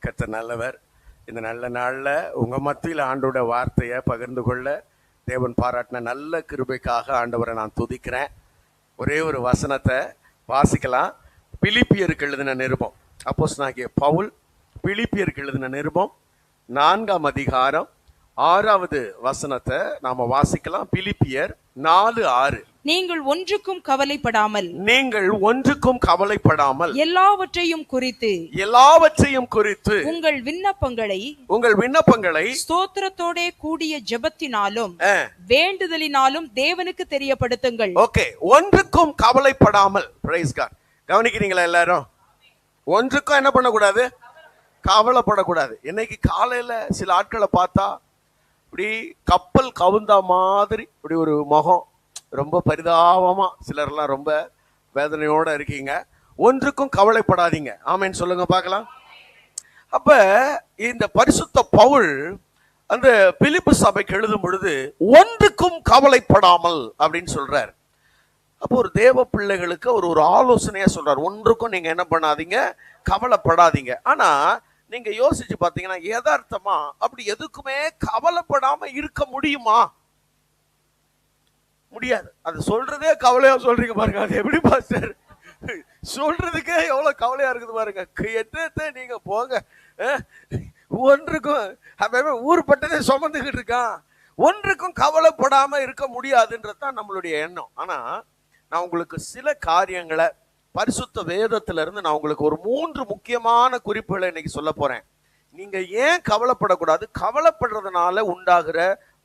கர்த்தர் நல்லவர். இந்த நல்ல நாளில் உங்கள் மத்தியில் ஆண்டோட வார்த்தையை பகிர்ந்து கொள்ள தேவன் பாராட்டின நல்ல கிருபைக்காக ஆண்டவரை நான் துதிக்கிறேன். ஒரே ஒரு வசனத்தை வாசிக்கலாம். பிலிப்பியருக்கு எழுதின நிருபம், அப்போஸ்தலனாகிய பவுல் பிலிப்பியருக்கு எழுதின நிருபம் 4ஆம் அதிகாரம் 6வது வசனத்தை நாம வாசிக்கலாம். பிலிப்பியர் 4:6. நீங்கள் ஒன்றுக்கும் கவலைப்படாமல் எல்லாவற்றையும் குறித்து உங்கள் விண்ணப்பங்களை ஸ்தோத்திரத்தோட கூடிய ஜெபத்தினாலும் வேண்டுதலினாலும் தேவனுக்கு தெரியப்படுத்துங்கள். ஓகே, ஒன்றுக்கும் கவலைப்படாமல். Price God. கவனிக்கிறீங்களா எல்லாரும்? ஒன்றுக்கும் என்ன பண்ணக்கூடாது? கவலைப்படக்கூடாது. இன்னைக்கு காலையில சில ஆட்களை பார்த்தா இப்படி கப்பல் கவுந்தா மாதிரி இப்படி ஒரு முகம், ரொம்ப பரிதாபமா, சிலர்லாம் ரொம்ப வேதனையோட இருக்கீங்க. ஒன்றுக்கும் கவலைப்படாதீங்க. ஆமேன்னு சொல்லுங்க பார்க்கலாம். அப்ப இந்த பரிசுத்த பவுல் அந்த பிலிப்பு சபைக்கு எழுதும் பொழுது ஒன்றுக்கும் கவலைப்படாமல் அப்படின்னு சொல்றாரு. அப்போ ஒரு தேவ பிள்ளைகளுக்கு ஒரு ஆலோசனையா சொல்றாரு, ஒன்றுக்கும் நீங்க என்ன பண்ணாதீங்க, கவலைப்படாதீங்க. ஆனா நீங்க யோசிச்சு பார்த்தீங்கன்னா யதார்த்தமா அப்படி எதுக்குமே கவலைப்படாம இருக்க முடியுமா? முடியாது. அது சொல்றதே கவலையா சொல்றீங்க பாருங்க. அது எப்படி பாஸ்டர் சொல்றதுக்கே எவ்வளவு கவலையா இருக்குது பாருங்க. என்னத்தை நீங்க போங்க, ஒன்றுக்கும் ஊர்பட்டதே சுமந்துகிட்டு இருக்கான். ஒன்றுக்கும் கவலைப்படாம இருக்க முடியாதுன்றதுதான் நம்மளுடைய எண்ணம். ஆனா நான் உங்களுக்கு சில காரியங்களை பரிசுத்த வேதத்துல இருந்து நான் உங்களுக்கு ஒரு 3 முக்கியமான குறிப்புகளை இன்னைக்கு சொல்ல போறேன். நீங்க ஏன் கவலைப்படக்கூடாது, கவலைப்படுறதுனால உண்டாகிற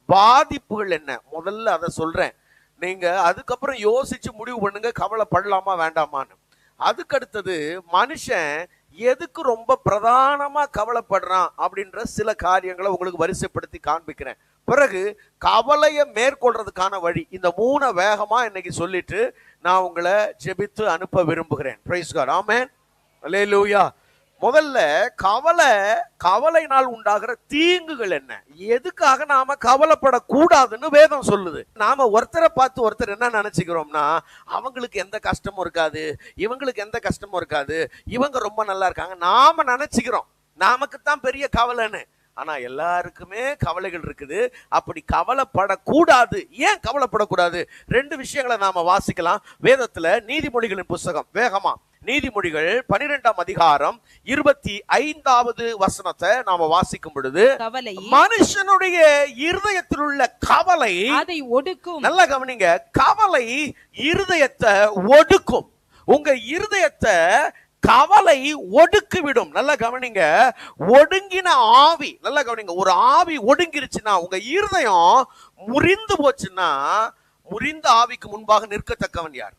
பாதிப்புகள் என்ன, முதல்ல அதை சொல்றேன். நீங்க அதுக்கப்புறம் யோசிச்சு முடிவு பண்ணுங்க கவலைப்படலாமா வேண்டாமான்னு. அதுக்கு அடுத்தது மனுஷன் எதுக்கு ரொம்ப பிரதானமா கவலைப்படுறான் அப்படின்ற சில காரியங்களை உங்களுக்கு வரிசைப்படுத்தி காண்பிக்கிறேன். பிறகு கவலையை மேற்கொள்றதுக்கான வழி. இந்த 3 வேகமா இன்னைக்கு சொல்லிட்டு நான் உங்களை ஜெபித்து அனுப்ப விரும்புகிறேன். Praise God. ஆமென். அல்லேலூயா. முதல்ல கவலையினால் உண்டாகிற தீங்குகள் என்ன, எதுக்காக நாம கவலைப்படக்கூடாதுன்னு வேதம் சொல்லுது. நாம ஒருத்தரை பார்த்து ஒருத்தர் என்ன நினைச்சுக்கிறோம்னா, அவங்களுக்கு எந்த கஷ்டமும் இருக்காது, இவங்களுக்கு எந்த கஷ்டமும் இருக்காது, இவங்க ரொம்ப நல்லா இருக்காங்க நாம நினைச்சுக்கிறோம். நமக்குத்தான் பெரிய கவலைன்னு. ஆனா எல்லாருக்குமே கவலைகள் இருக்குது. அப்படி கவலைப்படக்கூடாது. ஏன் கவலைப்படக்கூடாது? 2 விஷயங்களை நாம வாசிக்கலாம் வேதத்துல. நீதிமொழிகளின் புஸ்தகம், வேகமா நீதிமொழிகள் 12ஆம் அதிகாரம் 25வது வசனத்தை நாம வாசிக்கும் பொழுது, மனுஷனுடைய இருதயத்தில் உள்ள கவலை அதை ஒடுக்கும். நல்லா கவனிங்க, கவலை இருதயத்தை ஒடுக்கும். உங்க இருதயத்தை கவலை ஒடுக்கிவிடும். நல்லா கவனிங்க, ஒடுங்கின ஆவி. நல்லா கவனிங்க, ஒரு ஆவி ஒடுங்கிருச்சுன்னா, உங்க இருதயம் முறிந்து போச்சுன்னா, முறிந்த ஆவிக்கு முன்பாக நிற்கத்தக்கவன் யார்?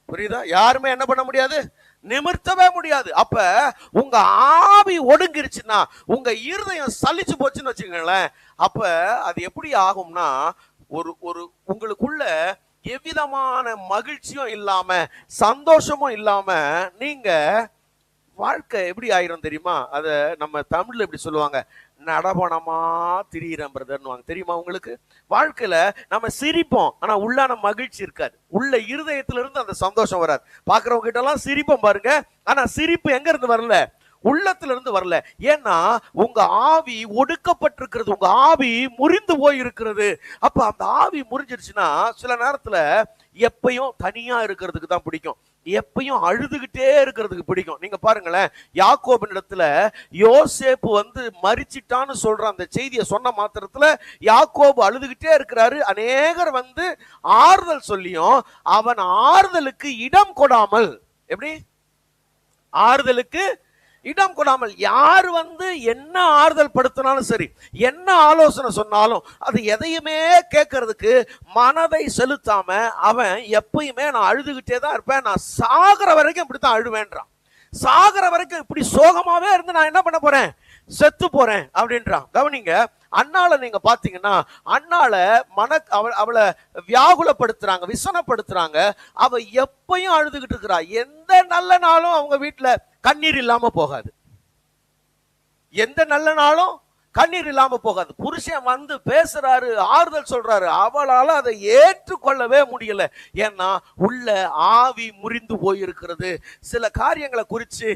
புரியுதா? யாருமே என்ன பண்ண முடியாது, நிமிர்த்தவே முடியாது. அப்ப உங்க ஆவி ஒடுங்கிருச்சுன்னா, உங்க இருதயம் சலிச்சு போச்சுன்னு வச்சுக்கோங்களேன். அப்ப அது எப்படி ஆகும்னா, ஒரு உங்களுக்குள்ள எவ்விதமான மகிழ்ச்சியும் இல்லாம சந்தோஷமும் இல்லாம நீங்க வாழ்க்கை எப்படி ஆயிரும் தெரியுமா? அத நம்ம தமிழ்ல எப்படி சொல்லுவாங்க, நடபணமா திரியிறேன் பிரதர்னுவாங்க. தெரியுமா உங்களுக்கு? வாழ்க்கையில நம்ம சிரிப்போம், ஆனா உள்ளான மகிழ்ச்சி இருக்காது. உள்ள இருதயத்துல இருந்து அந்த சந்தோஷம் வராது. பாக்குறவங்க கிட்ட எல்லாம் சிரிப்போம் பாருங்க, ஆனா சிரிப்பு எங்க இருந்து வரல? உள்ளத்துல இருந்து வரல. ஏன்னா உங்க ஆவி ஒடுக்கப்பட்டிருக்கிறது, உங்க ஆவி முறிந்து போய் இருக்கிறது. அப்ப அந்த ஆவி முறிஞ்சிருச்சுன்னா சில நேரத்துல எப்பயும் தனியா இருக்கிறதுக்கு தான் பிடிக்கும், எப்பயும் அழுதுகிட்டே இருக்கிறதுக்கு பிடிக்கும். நீங்க பாருங்களேன், யாக்கோபின் இடத்துல யோசேப்பு மரிச்சிட்டான்னு சொல்ற அந்த செய்தியை சொன்ன மாத்திரத்துல யாக்கோபு அழுதுகிட்டே இருக்கிறாரு. அநேகர் ஆறுதல் சொல்லியும் அவன் ஆறுதலுக்கு இடம் கொடாமல், எப்படி ஆறுதலுக்கு இடம் கொடாமல், யார் என்ன ஆறுதல் படுத்தினாலும் சரி, என்ன ஆலோசனை சொன்னாலும் அது எதையுமே கேட்கறதுக்கு மனதை செலுத்தாம அவன் எப்பயுமே நான் அழுதுகிட்டே தான் இருப்பேன், நான் சாகிற வரைக்கும் இப்படித்தான் அழுவேன்றான். சாகிற வரைக்கும் இப்படி சோகமாவே இருந்து நான் என்ன பண்ண போறேன், செத்து போறேன் அப்படின்றான். கவனிங்க, அண்ணாளை நீங்க பாத்தீங்கன்னா, அண்ணாளை அவளை வியாகுலப்படுத்துறாங்க, விசனப்படுத்துறாங்க. அவ எப்பயும் அழுதுகிட்டு இருக்கிறா. எந்த நல்ல நாளும் அவங்க வீட்டுல கண்ணீர் இல்லாம போகாது. எந்த நல்ல நாளும் கண்ணீர் இல்லாம போகாது. புருஷன் வந்து பேசுறாரு, ஆறுதல் சொல்றாரு, அவளால அதை ஏற்றுக்கொள்ளவே முடியல. ஏன்னா உள்ள ஆவி முறிந்து போயிருக்கிறது. சில காரியங்களை குறித்து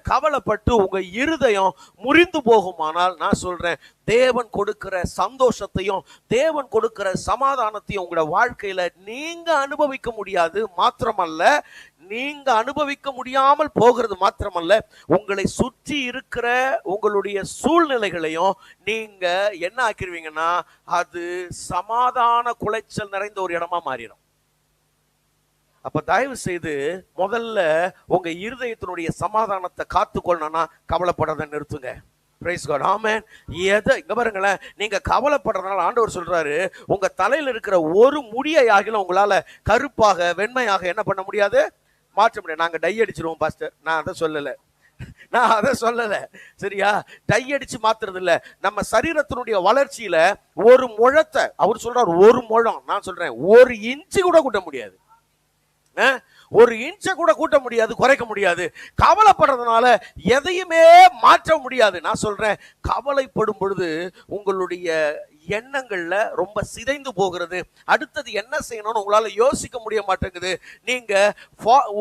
கவலைப்பட்டு உங்க இருதயம் முறிந்து போகுமானால் நான் சொல்றேன், தேவன் கொடுக்கிற சந்தோஷத்தையும் தேவன் கொடுக்கிற சமாதானத்தையும் உங்களோட வாழ்க்கையில நீங்க அனுபவிக்க முடியாது. மாத்திரமல்ல, நீங்க அனுபவிக்க முடியாமல் போகிறது மாத்திரமல்ல, உங்களை சுற்றி இருக்கிற உங்களுடைய சூழ்நிலைகளையும் நீங்க என்ன ஆக்கிருவீங்கன்னா அது சமாதான குலைச்சல் நிறைந்த ஒரு இடமா மாறிடும். அப்ப தயவு செய்து முதல்ல உங்க இருதயத்தினுடைய சமாதானத்தை காத்துக்கொள்ளணும்னா கவலைப்படாத நிறுத்துங்க. பிரைஸ் காட், ஆமென். இங்க பாருங்களேன், நீங்க கவலைப்படுறதுனால ஆண்டவர் சொல்றாரு, உங்க தலையில இருக்கிற ஒரு முடியை ஆகிலும் உங்களால கருப்பாக வெண்மையாக என்ன பண்ண முடியாது, மாற்ற முடியாது. நாங்க டை அடிச்சிருவோம் பாஸ்டர், நான் அதை சொல்லல சரியா? டை அடிச்சு மாத்துறது இல்ல. நம்ம சரீரத்தினுடைய வளர்ச்சியில ஒரு முழத்தை அவர் சொல்றாரு, ஒரு முழம், நான் சொல்றேன் 1 இன்ச்சு கூட கூட்ட முடியாது. 1 இன்ச்சை கூட கூட்ட முடியாது, குறைக்க முடியாது. கவலைப்படுறதுனால எதையுமே மாற்ற முடியாது. நான் சொல்றேன், கவலைப்படும் பொழுது உங்களுடைய எண்ணங்கள்ல ரொம்ப சிதைந்து போகிறது. அடுத்தது என்ன செய்யணும்னு உங்களால யோசிக்க முடிய மாட்டேங்குது. நீங்க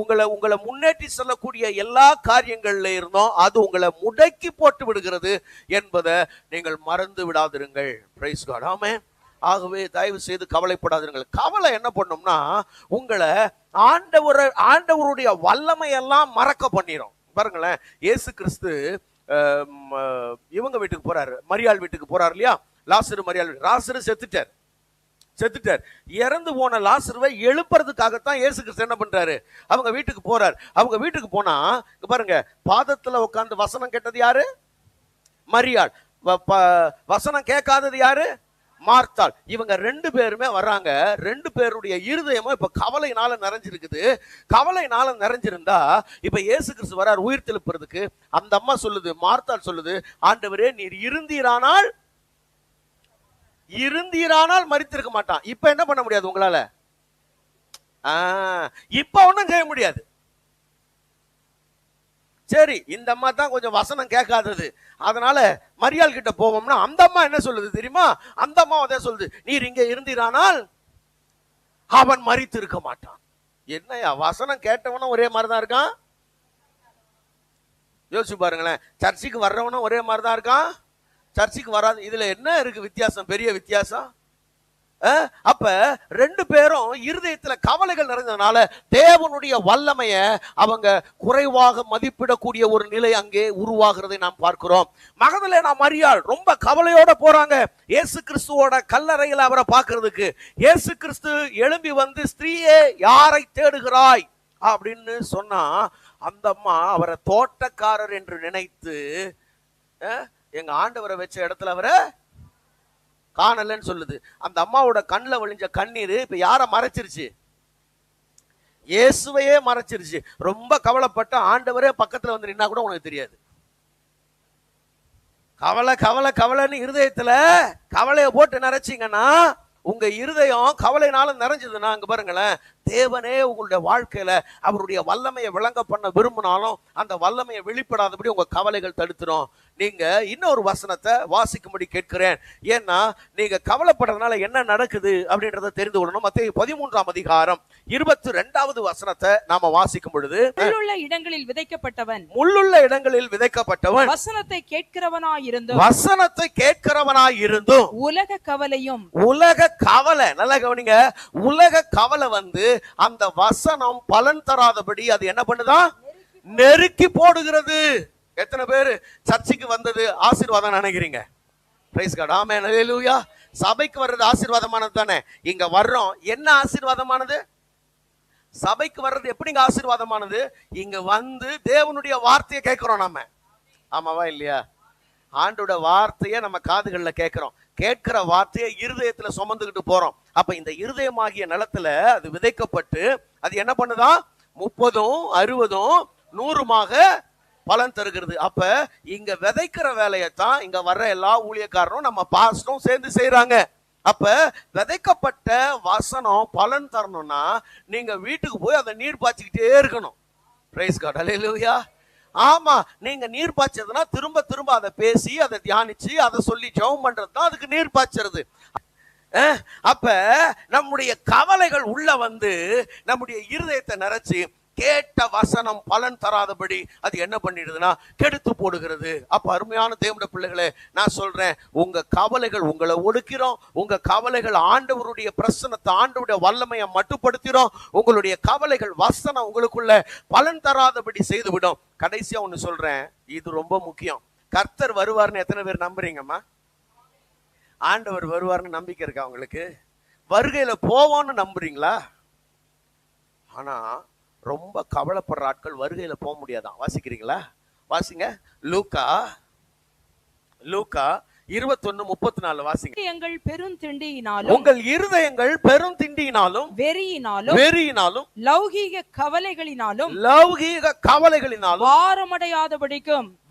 உங்களை முன்னேற்றி செல்லக்கூடிய எல்லா காரியங்கள்ல இருந்தும் அது உங்களை முடக்கி போட்டு விடுகிறது என்பதை நீங்கள் மறந்து விடாதிருங்கள். பிரைஸ் காட், ஆமென். ஆகவே தயவு செய்து கவலைப்படாதீர்கள். கவலை என்ன பண்ணும்னா உங்களை ஆண்டவருடைய வல்லமை எல்லாம் மறக்க பண்ணிடும். பாருங்களேன், இயேசு கிறிஸ்து இவங்க வீட்டுக்கு போறாரு, மரியாள் வீட்டுக்கு போறாரு இல்லையா? லாசரு மரியாள், லாசரு செத்துட்டார். இறந்து போன லாசருவை எழுப்புறதுக்காகத்தான் இயேசு கிறிஸ்து என்ன பண்றாரு, அவங்க வீட்டுக்கு போறாரு. அவங்க வீட்டுக்கு போனா பாருங்க, பாதத்துல உட்கார்ந்து வசனம் கேட்டது யாரு? மரியாள். வசனம் கேட்காதது யாரு? மார்த்தாள். இவங்க 2 பேருமே வர்றாங்க. 2 பேருடைய இருதயமும் இப்ப கவலையினால நிறைஞ்சிருக்குது. கவலையினால நிறைஞ்சிருந்தா இப்ப இயேசு கிறிஸ்து வரார் உயிர் தெழுப்புறதுக்கு. அந்த அம்மா சொல்லுது, மார்த்தாள் சொல்லுது, ஆண்டவரே நீர் இருந்தீரானால் மரித்திருக்க மாட்டான். இப்ப என்ன பண்ண முடியாது உங்களால? இப்ப ஒண்ணும் செய்ய முடியாது. சரி, இந்த அம்மா தான் கொஞ்சம் வசனம் கேட்காதது, அதனால மரியாள் கிட்ட போவோம்னா அந்த அம்மா என்ன சொல்லுது தெரியுமா? அந்த அம்மா அதே சொல்லுது, நீர் இங்க இருந்தீரானால் அவன் மரித்து இருக்க மாட்டான். என்னையா வசனம் கேட்டவனும் ஒரே மாதிரிதான் இருக்கான்? யோசிச்சு பாருங்களேன். சர்ச்சுக்கு வர்றவனும் ஒரே மாதிரிதான் இருக்கான், சர்ச்சுக்கு வராது. இதுல என்ன இருக்கு வித்தியாசம்? பெரிய வித்தியாசம். அப்ப 2 பேரும் இருதயத்துல கவலைகள் நிறைந்ததுனால தேவனுடைய வல்லமைய அவங்க குறைவாக மதிப்பிடக்கூடிய ஒரு நிலை அங்கே உருவாகிறதை நாம் பார்க்கிறோம். மகதலேனா மரியாள் ரொம்ப கவலையோட போறாங்க இயேசு கிறிஸ்துவோட கல்லறையில் அவரை பார்க்கிறதுக்கு. இயேசு கிறிஸ்து எழும்பி வந்து, ஸ்திரீயே யாரை தேடுகிறாய் அப்படின்னு சொன்னா அந்த அம்மா அவரை தோட்டக்காரர் என்று நினைத்து எங்க ஆண்டவரை வச்ச இடத்துல அவரை காணலன்னு சொல்லுது. அந்த அம்மாவோட கண்ணில் வழிஞ்ச கண்ணீர் இப்ப யார மறைச்சிருச்சு? இயேசுவையே மறைச்சிருச்சு. ரொம்ப கவலைப்பட்ட ஆண்டவரே பக்கத்துல வந்து நின்னா கூட உனக்கு தெரியாது. கவலைன்னு இருதயத்துல கவலையை போட்டு நிறைச்சிங்கன்னா உங்க இருதயம் கவலைனால நிறைஞ்சதுன்னா அங்க பாருங்களேன், தேவனே உங்களுடைய வாழ்க்கையில அவருடைய வல்லமையை விளங்க பண்ண விரும்பினாலும் அந்த வல்லமையை வெளிப்படாதபடி உங்க கவலைகள் தடுத்துரும். நீங்க இன்னொரு வசனத்தை வாசிக்கும்படி கேட்கிறேன். ஏன்னா நீங்க கவலைப்படுறதுனால என்ன நடக்குது அப்படின்றத தெரிந்து கொள்ளணும். மத்தேயு 13ஆம் அதிகாரம் 22வது வசனத்தை நாம வாசிக்கும் பொழுது, முள்ளுள்ள இடங்களில் விதைக்கப்பட்டவன் வசனத்தை கேட்கிறவனாயிருந்தும் உலக கவலை, நல்லா கவனிங்க, உலக கவலை வந்து அந்த வசனம் பலன் தராதபடி அது என்ன பண்ணுதான்? நெருக்கி போடுகிறது. எத்தனை பேர் சர்ச்சுக்கு வந்தது ஆசீர்வாதம் நினைக்கிறீங்க? பிரைஸ் காட், ஆமென், ஹல்லேலூயா. சபைக்கு வர்றது ஆசீர்வாதமானது தானே? இங்க வர்றோம், என்ன ஆசீர்வாதமானது? சபைக்கு வர்றது எப்படிங்க ஆசீர்வாதமானது? இங்க வந்து தேவனுடைய வார்த்தையை கேட்கிறோம் நாம, ஆமாவா இல்லையா? ஆண்டோட வார்த்தையை நம்ம காதுகள்ல கேட்கிறோம். கேட்கிற வார்த்தையை இருதயத்துல சுமந்துக்கிட்டு போறோம். அப்ப இந்த இருதயமாகிய நிலத்துல அது விதைக்கப்பட்டு அது என்ன பண்ணுதான்? 30, 60, 100 பலன் தருகிறது. அப்ப இங்க விதைக்கிற வேலையத்தான் இங்க வர்ற எல்லா ஊழியக்காரரும் நம்ம பாஸ்டரும் சேர்ந்து செய்யறாங்க. அப்ப விதைக்கப்பட்ட வசனம் பலன் தரணும்னா நீங்க வீட்டுக்கு போய் அதை நீர் பாய்ச்சிக்கிட்டே இருக்கணும். பிரைஸ் காட், ஹல்லேலூயா. ஆமா, நீங்க நீர் பாய்ச்சதுன்னா திரும்ப திரும்ப அதை பேசி அதை தியானிச்சு அதை சொல்லி ஜெபம் பண்றது தான் அதுக்கு நீர் பாய்ச்சறது. அப்ப நம்முடைய கவலைகள் உள்ள வந்து நம்முடைய இருதயத்தை நிறைச்சு கேட்ட வசனம் பலன் தராதபடி அது என்ன பண்ணிடுதுன்னா கெடுத்து போடுகிறது. அப்ப அருமையான தேவனுடைய பிள்ளைகளே, நான் சொல்றேன், உங்க கவலைகள் உங்களை ஒடுக்கிறோம். உங்க கவலைகள் ஆண்டவருடைய பிரசன்னத்தை, ஆண்டவருடைய வல்லமையை மட்டுப்படுத்திடும். உங்களுடைய கவலைகள் வசனம் உங்களுக்குள்ள பலன் தராதபடி செய்துவிடும். கடைசியா ஒண்ணு சொல்றேன், இது ரொம்ப முக்கியம். கர்த்தர் வருவார்னு எத்தனை பேர் நம்புறீங்கம்மா? ஆண்டவர் வருவார்னு நம்பிக்கை இருக்கா உங்களுக்கு? வருகையில போவோம்னு நம்புறீங்களா? ஆனா ரொம்ப கவலைப்படுற ஆட்கள் வருகையில போக முடியாதான். வாசிக்கிறீங்களா? வாசிங்க, லூக்கா 21:34 வாசிங்க. எங்கள் பெருந்திண்டியினாலும் உங்கள் இருதயங்கள் பெருந்திண்டியினாலும் வெறியினாலும் லௌகீக கவலைகளினாலும்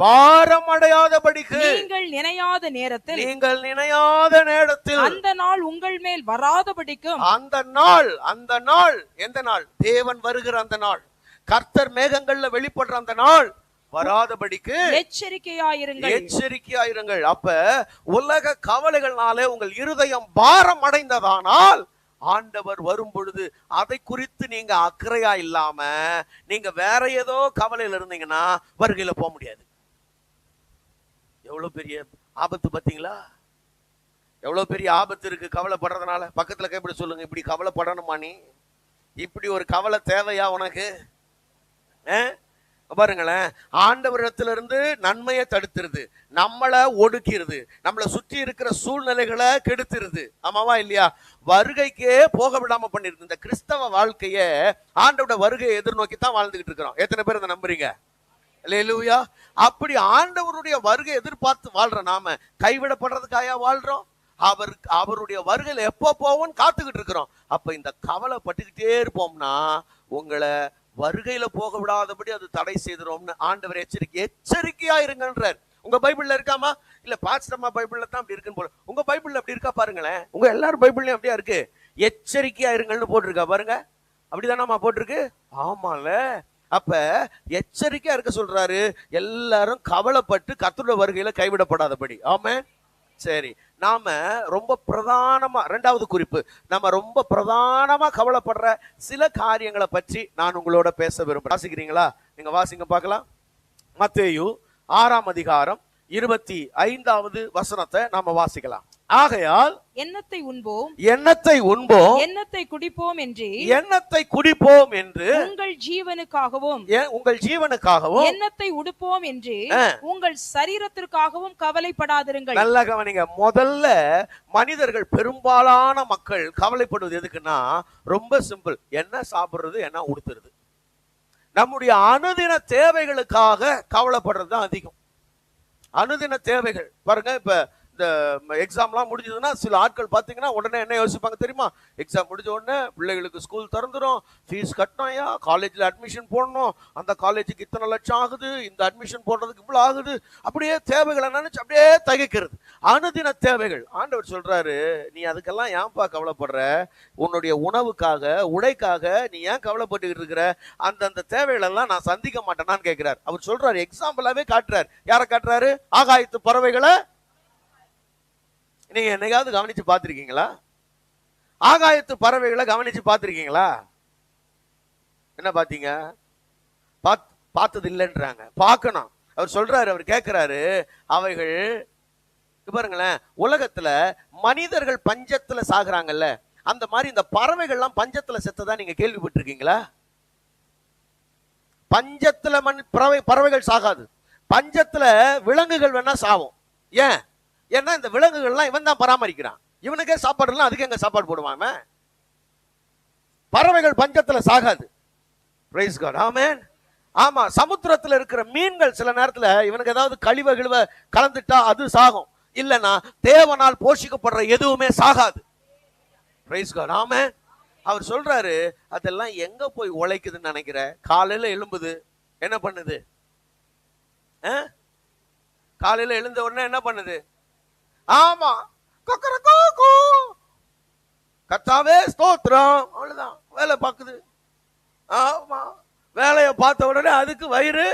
பாரமடையாதபடிக்கு நீங்கள் நினையாத நேரத்தில் அந்த நாள் உங்கள் மேல் வராதபடிக்கும். அந்த நாள் எந்த நாள்? தேவன் வருகிற அந்த நாள், கர்த்தர் மேகங்கள்ல வெளிப்படுற அந்த நாள் வராதபடிக்கு எச்சரிக்கையாயிருங்கள். அப்ப உலக கவலைகள்னாலே உங்கள் இருதயம் பாரம் அடைந்ததானால் ஆண்டவர் வரும் பொழுது அதை குறித்து நீங்க அக்கறையா இல்லாம நீங்க வேற ஏதோ கவலையில இருந்தீங்கன்னா வருகையில போக முடியாது. எவ்வளவு பெரிய ஆபத்து பாத்தீங்களா? எவ்வளவு பெரிய ஆபத்து இருக்கு கவலைப்படுறதுனால. பக்கத்துல கைப்படி சொல்லுங்க, இப்படி கவலைப்படணுமா? நீ இப்படி ஒரு கவலை தேவையா உனக்கு? பாருங்களேன், ஆண்டவரிடத்திலிருந்து நன்மையை தடுத்துருது, நம்மளை ஒடுக்கிறது, நம்மளை சுற்றி இருக்கிற சூழ்நிலைகளை கெடுத்துருது. ஆமாவா இல்லையா? வருகைக்கே போக விடாம பண்ணிருது. இந்த கிறிஸ்தவ வாழ்க்கைய ஆண்டவருடைய வருகையை எதிர்நோக்கி தான் வாழ்ந்துகிட்டு இருக்கிறோம். எத்தனை பேர் இதை நம்புறீங்க? அல்லேலூயா. அப்படி ஆண்டவருடைய வருகை எதிர்பார்த்து வாழ்ற நாம கைவிடப்படுறதுக்காக வாழ்றோம்? அவருடைய வருகையில எப்போ போவோம்னு காத்துக்கிட்டு இருக்கிறோம். அப்ப இந்த கவலைப்பட்டுக்கிட்டே இருப்போம்னா உங்களை வருகையில போக விடாதபடி அது தடை செய்துரும். ஆண்டவர் எச்சரிக்கையா இருங்கன்றார். உங்க பைபிள்ல இருக்காமா? இல்ல பாஸ்டர்மா பைபிள்ல தான் அப்படி இருக்குன்னு போல. உங்க பைபிள்ல அப்படி இருக்கா பாருங்களேன். உங்க எல்லாரும் பைபிள்லயும் அப்படியா இருக்கு? எச்சரிக்கையா இருங்கன்னு போட்டிருக்கா பாருங்க. அப்படிதானமா போட்டிருக்கு? ஆமால. அப்ப எச்சரிக்கையா இருக்க சொல்றாரு. எல்லாரும் கவலைப்பட்டு கர்த்தருடைய வருகையில கைவிடப்படாதபடி. ஆமென். சரி, நாம ரொம்ப பிரதானமா, இரண்டாவது குறிப்பு, நம்ம ரொம்ப பிரதானமா கவலைப்படுற சில காரியங்களை பற்றி நான் உங்களோட பேச விரும்புறேன். வாசிக்கிறீங்களா? நீங்க வாசிங்க பார்க்கலாம். மத்தேயு 6:25 வசனத்தை நாம வாசிக்கலாம். ஆகையால் எண்ணத்தை உண்போம், எண்ணத்தை குடிப்போம் என்று உங்கள் ஜீவனுக்காகவும் எண்ணத்தை உடுப்போம் என்று உங்கள் சரீரத்திற்காகவும் கவலைப்படாதிருங்கள். நல்ல கவனிங்க. முதல்ல மனிதர்கள், பெரும்பாலான மக்கள் கவலைப்படுவது எதுக்குன்னா ரொம்ப சிம்பிள். என்ன சாப்பிடுறது, என்ன உடுத்துறது. நம்முடைய அனுதின தேவைகளுக்காக கவலைப்படுறது தான் அதிகம். அனுதின தேவைகள் பாருங்க. இப்ப இந்த எக்ஸாம்லாம் முடிஞ்சதுன்னா சில ஆட்கள் பார்த்தீங்கன்னா உடனே என்ன யோசிப்பாங்க தெரியுமா? எக்ஸாம் முடிஞ்ச உடனே பிள்ளைகளுக்கு ஸ்கூல் திறந்துடும், ஃபீஸ் கட்டணும்யா, காலேஜில் அட்மிஷன் போடணும், அந்த காலேஜுக்கு இத்தனை லட்சம் ஆகுது, இந்த அட்மிஷன் போடுறதுக்கு இவ்வளோ ஆகுது. அப்படியே தேவைகளை நினைச்சு அப்படியே தகைக்கிறது. அனுதின தேவைகள். ஆண்டவர் சொல்றாரு, நீ அதுக்கெல்லாம் ஏன்பா கவலைப்படுற? உன்னுடைய உணவுக்காக, உடைக்காக நீ ஏன் கவலைப்பட்டுக்கிட்டு இருக்கிற? அந்தந்த தேவைகளெல்லாம் நான் சந்திக்க மாட்டேனான்னு கேட்கிறார். அவர் சொல்றாரு, எக்ஸாம்பிளாவே காட்டுறாரு. யாரை காட்டுறாரு? ஆகாயத்து பறவைகளை. நீங்க என்னைக்காவது கவனிச்சு பார்த்திருக்கீங்களா? ஆகாயத்து பறவைகளை கவனிச்சு பார்த்திருக்கீங்களா? என்ன பார்த்தீங்க? பார்த்தது இல்லைன்றாங்க. பார்க்கணும். அவர் சொல்றாரு, அவர் கேட்கிறாரு, அவைகள் பாருங்களேன், உலகத்துல மனிதர்கள் பஞ்சத்துல சாகுறாங்கல்ல, அந்த மாதிரி இந்த பறவைகள்லாம் பஞ்சத்துல செத்ததா நீங்க கேள்விப்பட்டிருக்கீங்களா? பஞ்சத்துல பறவைகள் சாகாது. பஞ்சத்துல விலங்குகள் வேணா சாவும். ஏன்? ஏன்னா இந்த விலங்குகள்லாம் இவன் தான் பராமரிக்கிறான். இவனுக்கே சாப்பாடு எல்லாம் அதுக்கு எங்க சாப்பாடு போடுவான்? பறவைகள் பஞ்சத்துல சாகாது. Price God. ஆமென். ஆமா, சமுத்திரத்துல இருக்கிற மீன்கள் சில நேரத்துல இவனுக்கு ஏதாவது கழிவ கலந்துட்டா அது சாகும். இல்லைன்னா தேவனால் போஷிக்கப்படுற எதுவுமே சாகாது. Price God. ஆமென். அவர் சொல்றாரு, அதெல்லாம் எங்க போய் உழைக்குதுன்னு நினைக்கிற? காலையில எழும்புது, என்ன பண்ணுது? காலையில எழுந்த உடனே என்ன பண்ணுது? ஆமா, கர்த்தாவே ஸ்தோத்திரம், அவ்வளவுதான் வேலை பார்க்குது. ஆமா, வேலையை பார்த்த உடனே அதுக்கு வயிறு